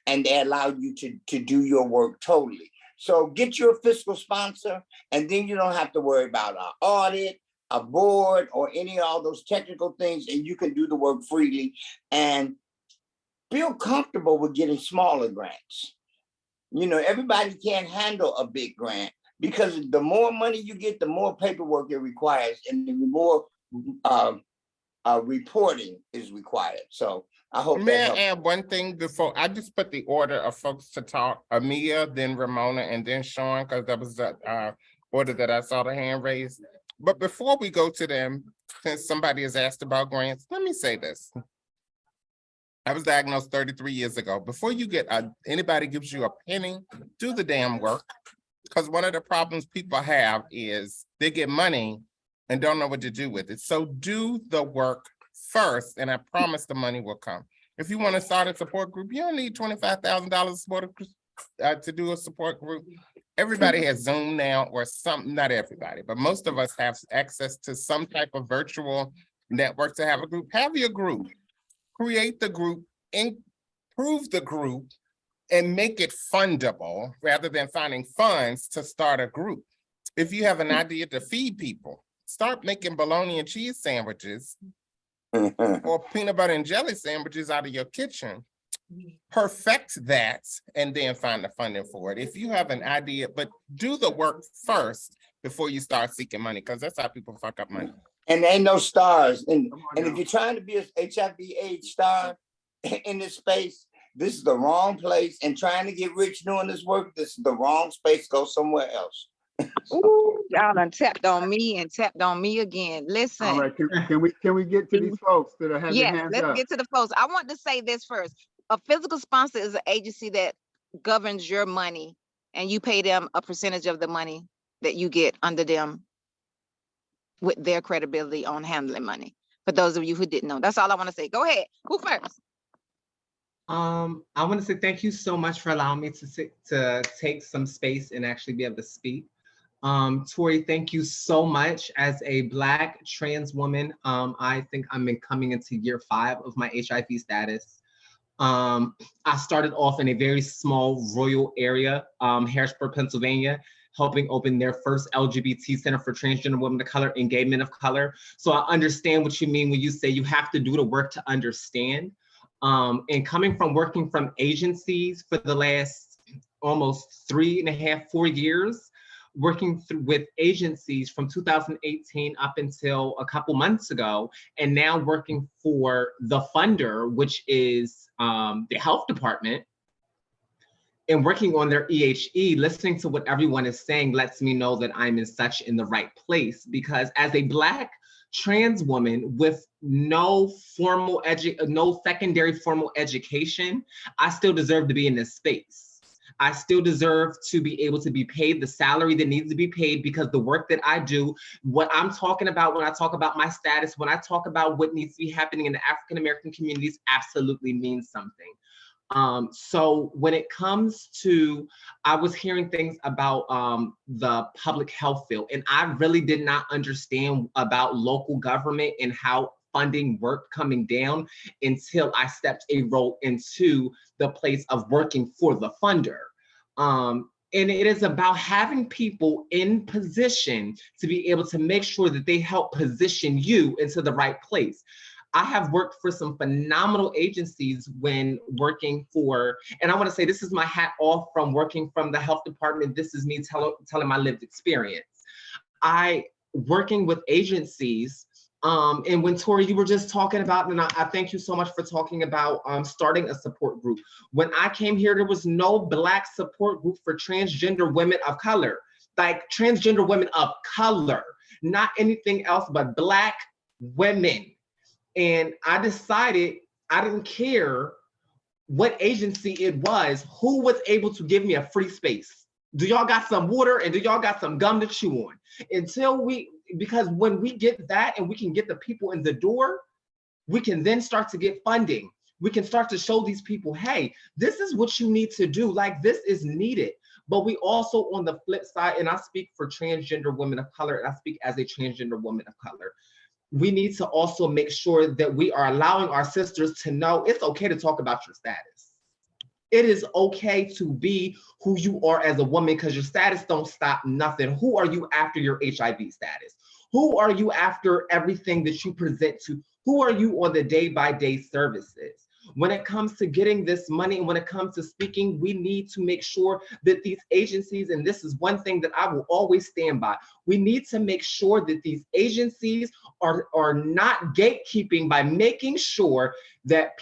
And they allow you to do your work totally. So get you a fiscal sponsor, and then you don't have to worry about an audit, a board, or any of all those technical things, and you can do the work freely. And feel comfortable with getting smaller grants. Everybody can't handle a big grant because the more money you get, the more paperwork it requires and the more reporting is required. So I hope May I add one thing before I just put the order of folks to talk? Amia, then Ramona, and then Sean, because that was the order that I saw the hand raised. But before we go to them, since somebody has asked about grants, let me say this. I was diagnosed 33 years ago. Before you get anybody gives you a penny, do the damn work. Because one of the problems people have is they get money and don't know what to do with it. So do the work first, and I promise the money will come. If you want to start a support group, you don't need $25,000 to do a support group. Everybody has Zoom now, or something, not everybody, but most of us have access to some type of virtual network to have a group. Have your group. Create the group, improve the group, and make it fundable rather than finding funds to start a group. If you have an idea to feed people, start making bologna and cheese sandwiches or peanut butter and jelly sandwiches out of your kitchen. Perfect that and then find the funding for it. If you have an idea, but do the work first before you start seeking money, because that's how people fuck up money. And there ain't no stars. And if you're trying to be an HIV/AIDS star in this space, this is the wrong place. And trying to get rich doing this work, this is the wrong space. Go somewhere else. Ooh, y'all done tapped on me and tapped on me again. Listen. All right, can we get to these folks that are having hands up? Yes, let's get to the folks. I want to say this first. A physical sponsor is an agency that governs your money, and you pay them a percentage of the money that you get under them with their credibility on handling money. For those of you who didn't know, that's all I want to say. Go ahead. Who first? I want to say thank you so much for allowing me to take some space and actually be able to speak. Tori, thank you so much. As a Black trans woman, I think I'm coming into year 5 of my HIV status. I started off in a very small rural area, Harrisburg, Pennsylvania, helping open their first LGBT center for transgender women of color and gay men of color. So I understand what you mean when you say you have to do the work to understand. And coming from working from agencies for the last almost 3.5, 4 years, working with agencies from 2018 up until a couple months ago, and now working for the funder, which is the health department, and working on their EHE, listening to what everyone is saying lets me know that I'm in the right place, because as a Black trans woman with no secondary formal education, I still deserve to be in this space. I still deserve to be able to be paid the salary that needs to be paid, because the work that I do, what I'm talking about when I talk about my status, when I talk about what needs to be happening in the African American communities, absolutely means something. So when it comes to, I was hearing things about the public health field, and I really did not understand about local government and how funding worked coming down until I stepped a role into the place of working for the funder. And it is about having people in position to be able to make sure that they help position you into the right place. I have worked for some phenomenal agencies when working for, and I want to say this is my hat off from working from the health department. This is me telling my lived experience. Working with agencies, and when Tori, you were just talking about, and I thank you so much for talking about starting a support group. When I came here, there was no Black support group for transgender women of color, like transgender women of color, not anything else but Black women. And I decided I didn't care what agency it was, who was able to give me a free space. Do y'all got some water and do y'all got some gum to chew on? Because when we get that and we can get the people in the door, we can then start to get funding. We can start to show these people, hey, this is what you need to do. Like, this is needed. But we also, on the flip side, and I speak for transgender women of color, and I speak as a transgender woman of color, we need to also make sure that we are allowing our sisters to know it's okay to talk about your status. It is okay to be who you are as a woman, because your status don't stop nothing. Who are you after your HIV status? Who are you after everything that you present to? Who are you on the day-by-day services? When it comes to getting this money and when it comes to speaking, we need to make sure that these agencies, and this is one thing that I will always stand by, we need to make sure that these agencies are not gatekeeping by making sure that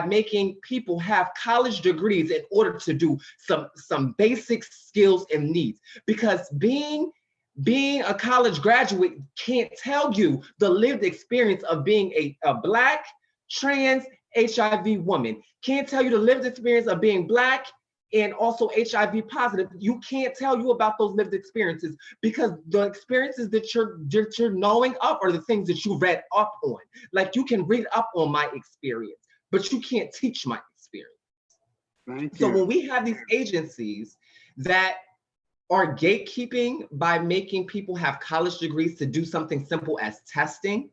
making people have college degrees in order to do some basic skills and needs. Because being a college graduate can't tell you the lived experience of being a Black, trans, HIV woman. Can't tell you the lived experience of being Black and also HIV positive. You can't tell you about those lived experiences, because the experiences that you're knowing of are the things that you read up on. Like, you can read up on my experience, but you can't teach my experience. Thank you. So when we have these agencies that are gatekeeping by making people have college degrees to do something simple as testing,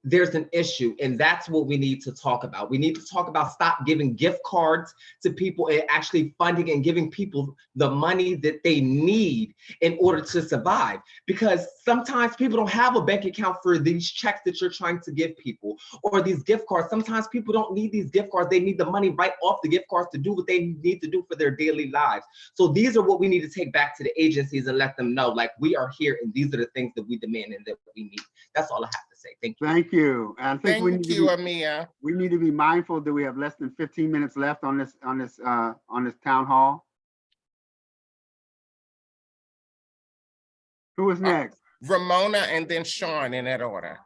there's an issue, and that's what we need to talk about. We need to talk about stop giving gift cards to people and actually funding and giving people the money that they need in order to survive. Because sometimes people don't have a bank account for these checks that you're trying to give people, or these gift cards. Sometimes people don't need these gift cards. They need the money right off the gift cards to do what they need to do for their daily lives. So these are what we need to take back to the agencies and let them know, like, we are here and these are the things that we demand and that we need. That's all I have to say. Thank you. Thank you. I think Thank you, Amia. we need to be mindful that we have less than 15 minutes left on this town hall. Who is next? Ramona and then Sean, in that order.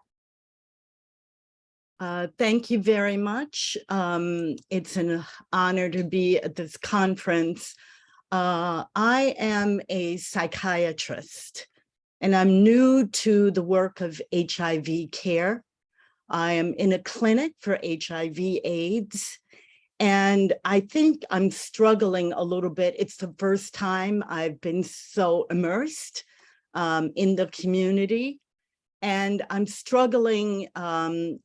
Thank you very much. It's an honor to be at this conference. I am a psychiatrist, and I'm new to the work of HIV care. I am in a clinic for HIV/AIDS, and I think I'm struggling a little bit. It's the first time I've been so immersed in the community, and I'm struggling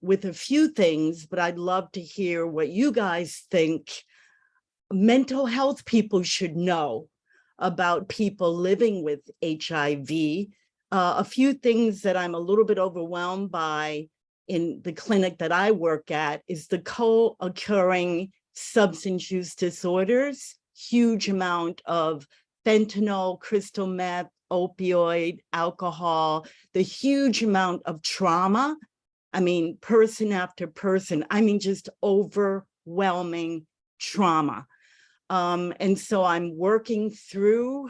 with a few things, but I'd love to hear what you guys think mental health people should know about people living with HIV. A few things that I'm a little bit overwhelmed by in the clinic that I work at is the co-occurring substance use disorders, huge amount of fentanyl, crystal meth, opioid, alcohol, the huge amount of trauma. I mean, person after person, I mean, just overwhelming trauma. And so I'm working through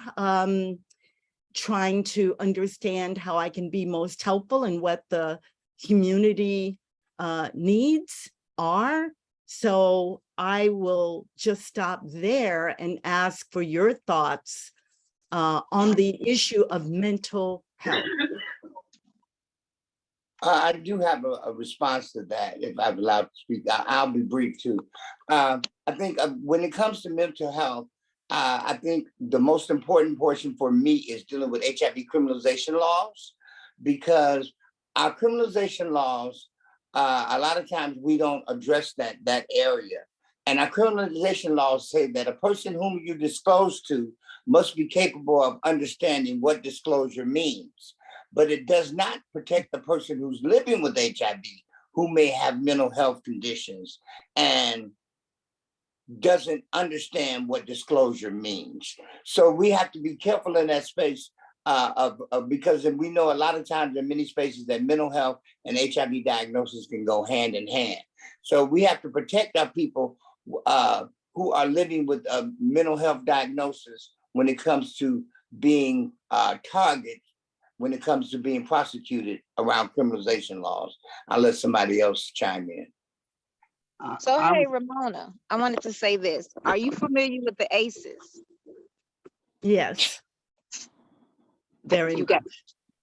trying to understand how I can be most helpful and what the community needs are. So I will just stop there and ask for your thoughts on the issue of mental health. I do have a response to that, if I'm allowed to speak. I'll be brief too. I think when it comes to mental health, I think the most important portion for me is dealing with HIV criminalization laws, because our criminalization laws, a lot of times we don't address that area. And our criminalization laws say that a person whom you disclose to must be capable of understanding what disclosure means. But it does not protect the person who's living with HIV, who may have mental health conditions and doesn't understand what disclosure means. So we have to be careful in that space because we know a lot of times in many spaces that mental health and HIV diagnosis can go hand in hand. So we have to protect our people who are living with a mental health diagnosis when it comes to being targeted, when it comes to being prosecuted around criminalization laws. I'll let somebody else chime in. So, hey, Ramona, I wanted to say this. Are you familiar with the ACEs? Yes. Very You much.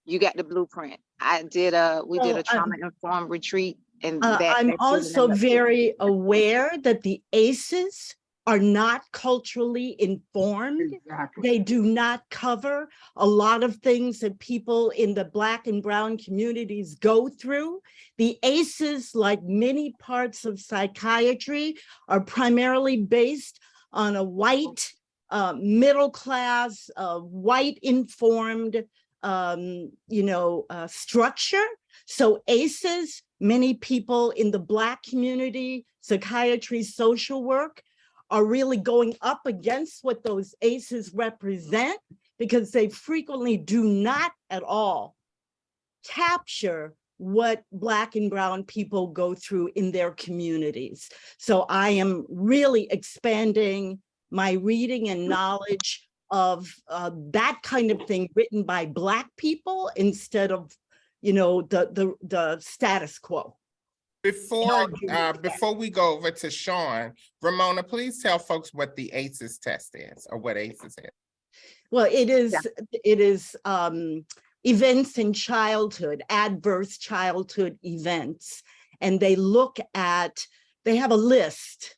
you got the blueprint. We did a trauma-informed retreat, and I'm also very aware that the ACEs are not culturally informed. Exactly. They do not cover a lot of things that people in the Black and brown communities go through. The ACEs, like many parts of psychiatry, are primarily based on a white, middle class, white informed, structure. So ACEs, many people in the Black community, psychiatry, social work, are really going up against what those ACEs represent, because they frequently do not at all capture what Black and brown people go through in their communities. So I am really expanding my reading and knowledge of that kind of thing written by Black people instead of, the status quo. Before we go over to Sean, Ramona, please tell folks what the ACEs test is, or what ACEs is. Well, it is events in childhood, adverse childhood events. And they have a list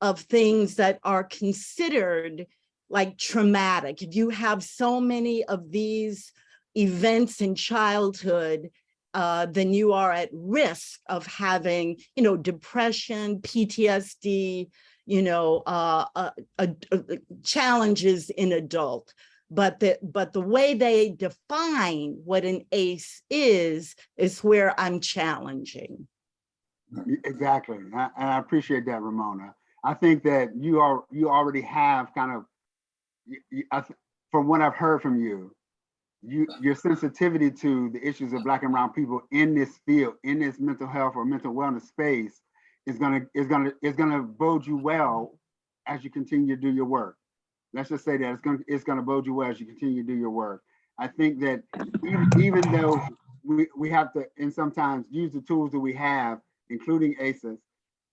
of things that are considered like traumatic. If you have so many of these events in childhood, then you are at risk of having, depression, PTSD, challenges in adult. But the way they define what an ACE is where I'm challenging. Exactly, and I appreciate that, Ramona. I think that you already have kind of, from what I've heard from you, your sensitivity to the issues of Black and brown people in this field, in this mental health or mental wellness space, is gonna bode you well as you continue to do your work. Let's just say that it's gonna bode you well as you continue to do your work. I think that even though we have to, and sometimes use the tools that we have, including ACEs,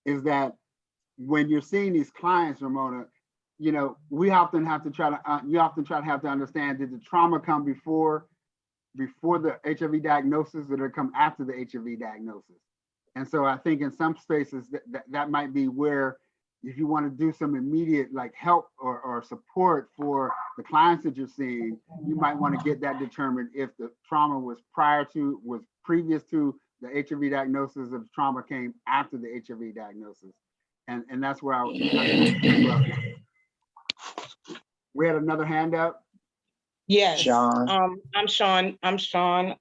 is that when you're seeing these clients, Ramona, we often have to try to have to understand, did the trauma come before the HIV diagnosis, or did it come after the HIV diagnosis? And so I think in some spaces that might be where, if you want to do some immediate like help or support for the clients that you're seeing, you might want to get that determined if the trauma was previous to the HIV diagnosis, or the trauma came after the HIV diagnosis. And that's where we had another hand up. Yes. Sean. I'm Sean.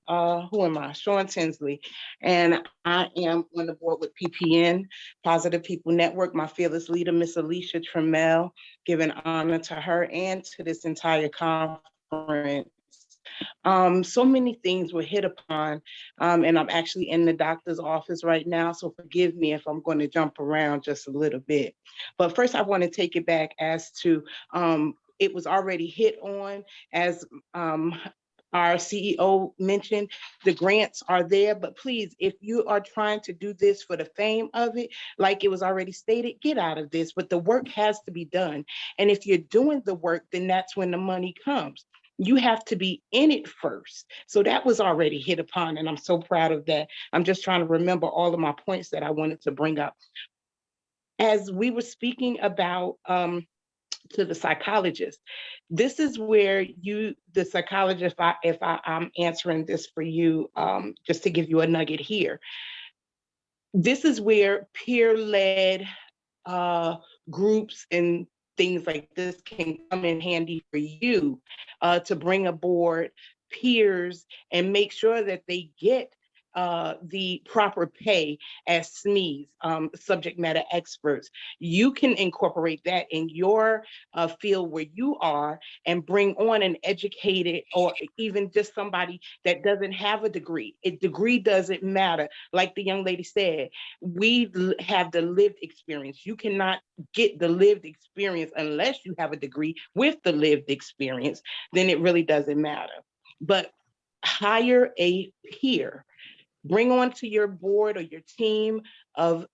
Who am I? Sean Tinsley. And I am on the board with PPN, Positive People Network. My fearless leader, Miss Alicia Trammell, giving honor to her and to this entire conference. So many things were hit upon, and I'm actually in the doctor's office right now, so forgive me if I'm going to jump around just a little bit. But first, I want to take it back as to it was already hit on as our CEO mentioned, the grants are there, but please, if you are trying to do this for the fame of it, like it was already stated, get out of this, but the work has to be done. And if you're doing the work, then that's when the money comes. You have to be in it first. So that was already hit upon, and I'm so proud of that. I'm just trying to remember all of my points that I wanted to bring up. As we were speaking about to the psychologist, this is where you, the psychologist, I'm answering this for you, just to give you a nugget here. This is where peer-led groups and things like this can come in handy for you to bring aboard peers and make sure that they get the proper pay as SMEs, subject matter experts. You can incorporate that in your field where you are and bring on an educated or even just somebody that doesn't have a degree. A degree doesn't matter. Like the young lady said, we have the lived experience. You cannot get the lived experience unless you have a degree with the lived experience, then it really doesn't matter. But hire a peer. Bring onto your board or your team of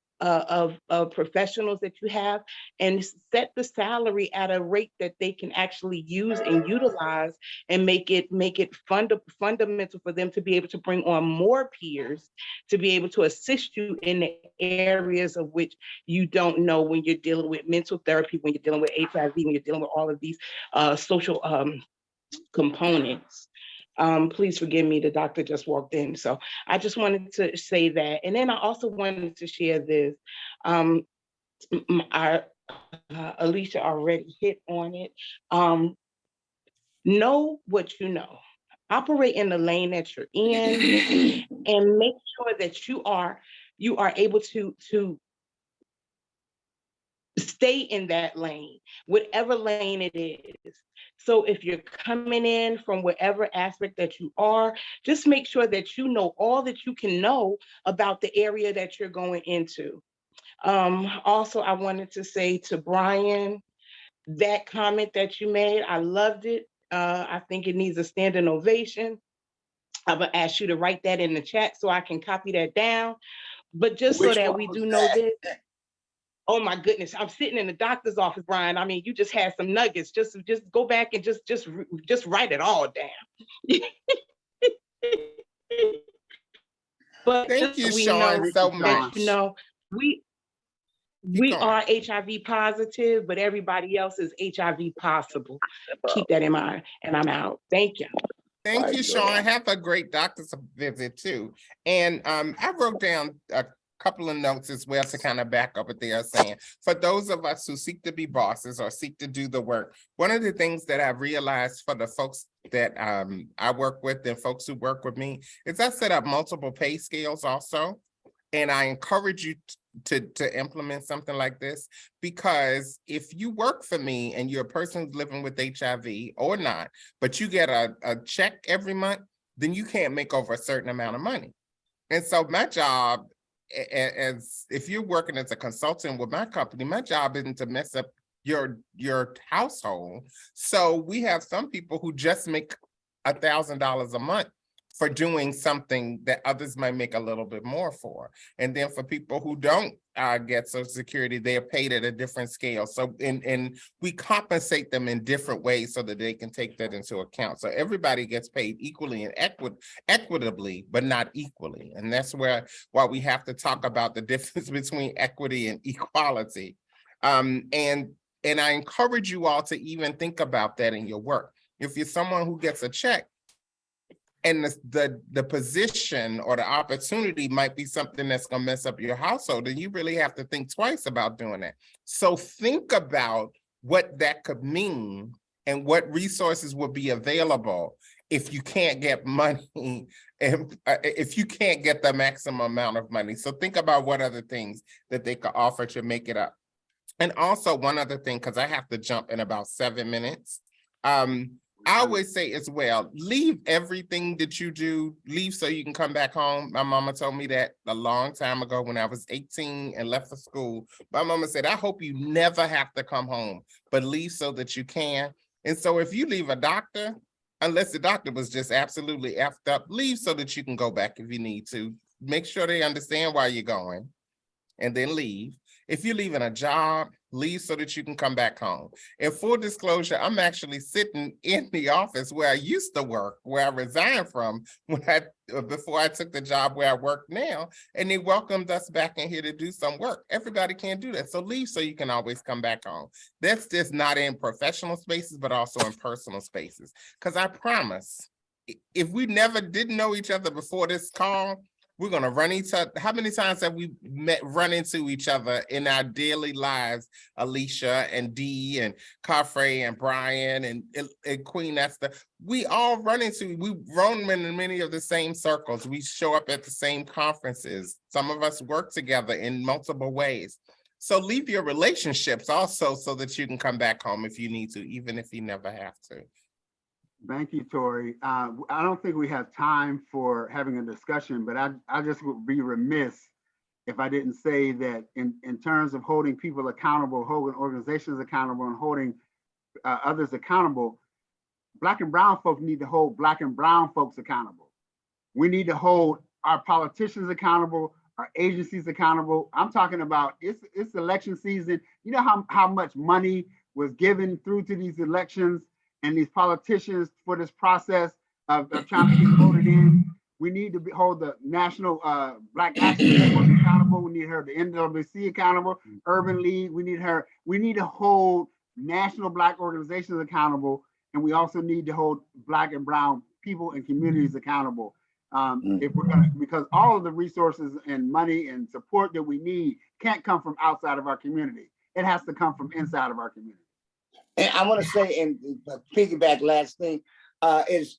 professionals that you have and set the salary at a rate that they can actually use and utilize and make it fundamental for them to be able to bring on more peers to be able to assist you in the areas of which you don't know when you're dealing with mental therapy, when you're dealing with HIV, when you're dealing with all of these social components. Please forgive me, the doctor just walked in. So I just wanted to say that. And then I also wanted to share this. Alicia already hit on it. Know what you know. Operate in the lane that you're in and make sure that you are able to stay in that lane, whatever lane it is. So if you're coming in from whatever aspect that you are, just make sure that you know all that you can know about the area that you're going into. Also, I wanted to say to Brian, that comment that you made, I loved it. I think it needs a standing ovation. I'm gonna ask you to write that in the chat so I can copy that down. But just so that we do know this, oh my goodness, I'm sitting in the doctor's office, Brian. I mean, you just had some nuggets. Just go back and just write it all down. But Thank you, Sean, so much. You know, we are HIV positive, but everybody else is HIV possible. Keep that in mind, and I'm out. Thank you. Thank you, Sean. Have a great doctor's visit too. And I wrote down a couple of notes as well to kind of back up what they are saying. For those of us who seek to be bosses or seek to do the work, one of the things that I've realized for the folks that I work with and folks who work with me is I set up multiple pay scales also. And I encourage you to implement something like this, because if you work for me and you're a person who's living with HIV or not, but you get a check every month, then you can't make over a certain amount of money. And so my job, as if you're working as a consultant with my company, my job isn't to mess up your household. So we have some people who just make $1,000 a month for doing something that others might make a little bit more for. And then for people who don't get Social Security, they are paid at a different scale. So and we compensate them in different ways so that they can take that into account. So everybody gets paid equally and equitably, but not equally. And that's why we have to talk about the difference between equity and equality. And I encourage you all to even think about that in your work. If you're someone who gets a check, and the position or the opportunity might be something that's going to mess up your household, and you really have to think twice about doing that. So think about what that could mean and what resources would be available if you can't get money, if you can't get the maximum amount of money. So think about what other things that they could offer to make it up. And also one other thing, because I have to jump in about 7 minutes. I always say as well, leave everything that you do, leave so you can come back home. My mama told me that a long time ago when I was 18 and left for school. My mama said, I hope you never have to come home, but leave so that you can. And so if you leave a doctor, unless the doctor was just absolutely effed up, leave so that you can go back if you need to. Make sure they understand why you're going and then leave. If you're leaving a job, leave so that you can come back home. In full disclosure, I'm actually sitting in the office where I used to work, where I resigned from before I took the job where I work now, and they welcomed us back in here to do some work. Everybody can't do that, so leave so you can always come back home. That's just not in professional spaces, but also in personal spaces. Because I promise, if we never didn't know each other before this call, we're gonna run each other. How many times have we run into each other in our daily lives? Alicia and Dee and Carfrey and Brian and Queen Esther. We all run in many of the same circles. We show up at the same conferences. Some of us work together in multiple ways. So leave your relationships also so that you can come back home if you need to, even if you never have to. Thank you, Tori. I don't think we have time for having a discussion, but I just would be remiss if I didn't say that in terms of holding people accountable, holding organizations accountable, and holding others accountable, Black and brown folks need to hold Black and brown folks accountable. We need to hold our politicians accountable, our agencies accountable. I'm talking about it's election season. You know how much money was given through to these elections and these politicians for this process of trying to get voted in. We need to hold the National Black Action Network accountable. We need to hold the NWC accountable, Urban League. We need to hold national Black organizations accountable. And we also need to hold Black and brown people and communities accountable. If we're gonna, because all of the resources and money and support that we need can't come from outside of our community. It has to come from inside of our community. And I want to say, and piggyback last thing, is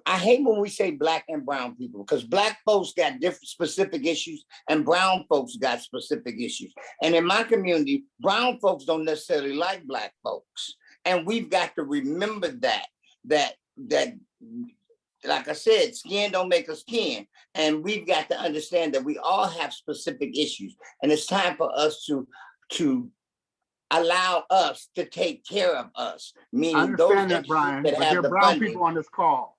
I hate when we say Black and brown people, because Black folks got different specific issues and brown folks got specific issues. And in my community, brown folks don't necessarily like Black folks. And we've got to remember that like I said, skin don't make us kin. And we've got to understand that we all have specific issues. And it's time for us to allow us to take care of us, meaning those that, Brian, that have the brown funding. People on this call.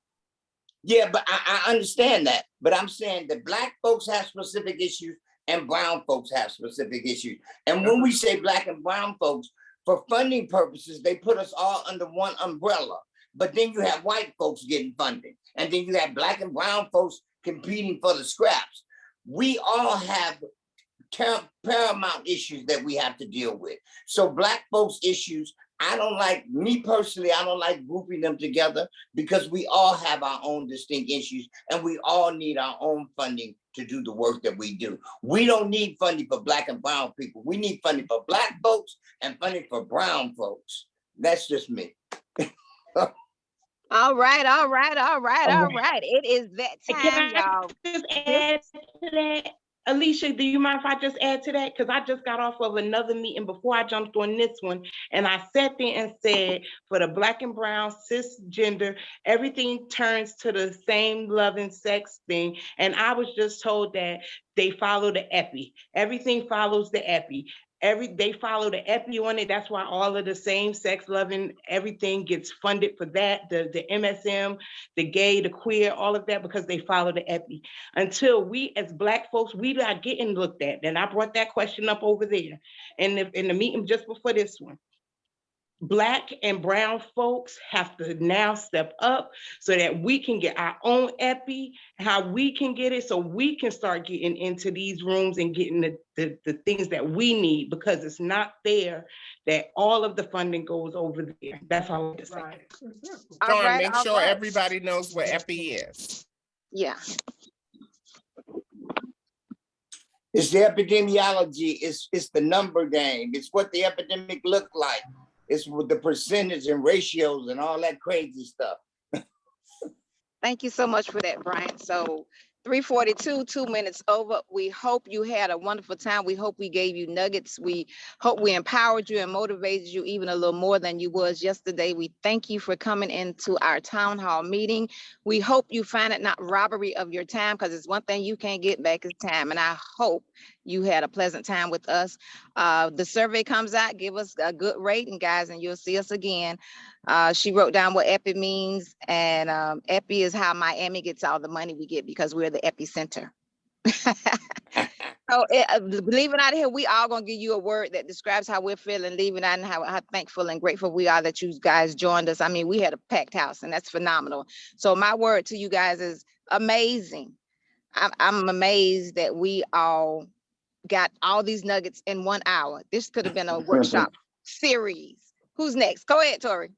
Yeah, but I understand that. But I'm saying that Black folks have specific issues and brown folks have specific issues. And when we say Black and brown folks, for funding purposes, they put us all under one umbrella. But then you have white folks getting funding. And then you have Black and brown folks competing for the scraps. We all have paramount issues that we have to deal with. So Black folks issues, I don't like grouping them together because we all have our own distinct issues and we all need our own funding to do the work that we do. We don't need funding for Black and brown people. We need funding for Black folks and funding for brown folks. That's just me. All right. It is that time, y'all. Just add to that? Alicia, do you mind if I just add to that? Because I just got off of another meeting before I jumped on this one. And I sat there and said, for the Black and brown, cisgender, everything turns to the same love and sex thing. And I was just told that they follow the EPI. Everything follows the EPI. They follow the EPI on it. That's why all of the same sex loving, everything gets funded for that. The MSM, the gay, the queer, all of that, because they follow the EPI. Until we as Black folks, we not getting looked at. And I brought that question up over there in the meeting just before this one. Black and brown folks have to now step up so that we can get our own EPI, how we can get it so we can start getting into these rooms and getting the things that we need, because it's not fair that all of the funding goes over there. That's all I'm just saying. John, make sure everybody knows what EPI is. Yeah. It's the epidemiology, it's the number game, it's what the epidemic looked like. It's with the percentage and ratios and all that crazy stuff. Thank you so much for that, Brian. So 3:42, 2 minutes over. We hope you had a wonderful time. We hope we gave you nuggets. We hope we empowered you and motivated you even a little more than you was yesterday. We thank you for coming into our town hall meeting. We hope you find it not robbery of your time, because it's one thing you can't get back is time. And I hope you had a pleasant time with us. The survey comes out, give us a good rating, guys, and you'll see us again. She wrote down what EPI means, and EPI is how Miami gets all the money we get because we're the epicenter. So leaving out of here, we all gonna give you a word that describes how we're feeling, leaving out and how thankful and grateful we are that you guys joined us. I mean, we had a packed house and that's phenomenal. So my word to you guys is amazing. I'm amazed that we all got all these nuggets in 1 hour. This could have been a workshop series. Who's next? Go ahead, Tori.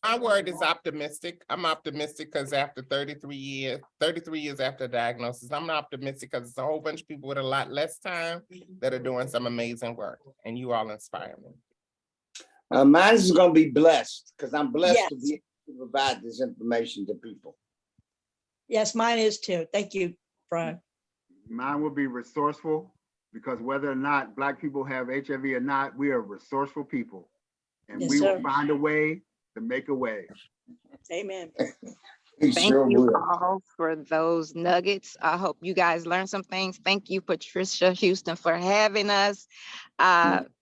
My word is optimistic. I'm optimistic because after 33 years after diagnosis, I'm optimistic because it's a whole bunch of people with a lot less time that are doing some amazing work, and you all inspire me. Mine is going to be blessed because I'm blessed Yes. to be able to provide this information to people. Yes, mine is too. Thank you, Brian. Mine will be resourceful, because whether or not Black people have HIV or not, we are resourceful people. And Yes, we will sir. find a way to make a way. Amen. We Thank sure you will. all for those nuggets. I hope you guys learned some things. Thank you, Patricia Houston, for having us.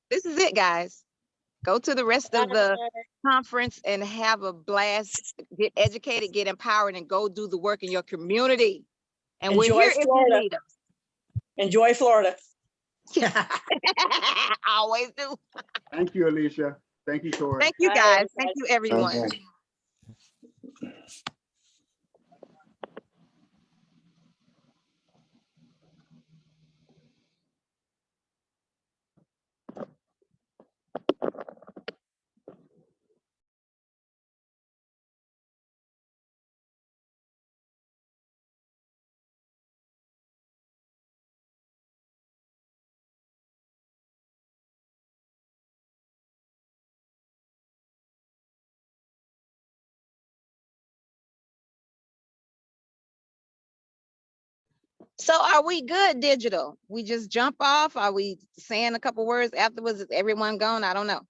This is it, guys. Go to the rest of the conference and have a blast. Get educated, get empowered, and go do the work in your community. And we're Enjoy here if you Florida. need us. Enjoy Florida. Always do. Thank you, Alicia. Thank you, Tori. Thank you, Bye, guys. everybody. Thank you, everyone. Okay. So are we good, digital? We just jump off? Are we saying a couple words afterwards? Is everyone gone? I don't know.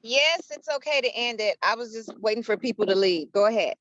Yes, it's okay to end it. I was just waiting for people to leave. Go ahead.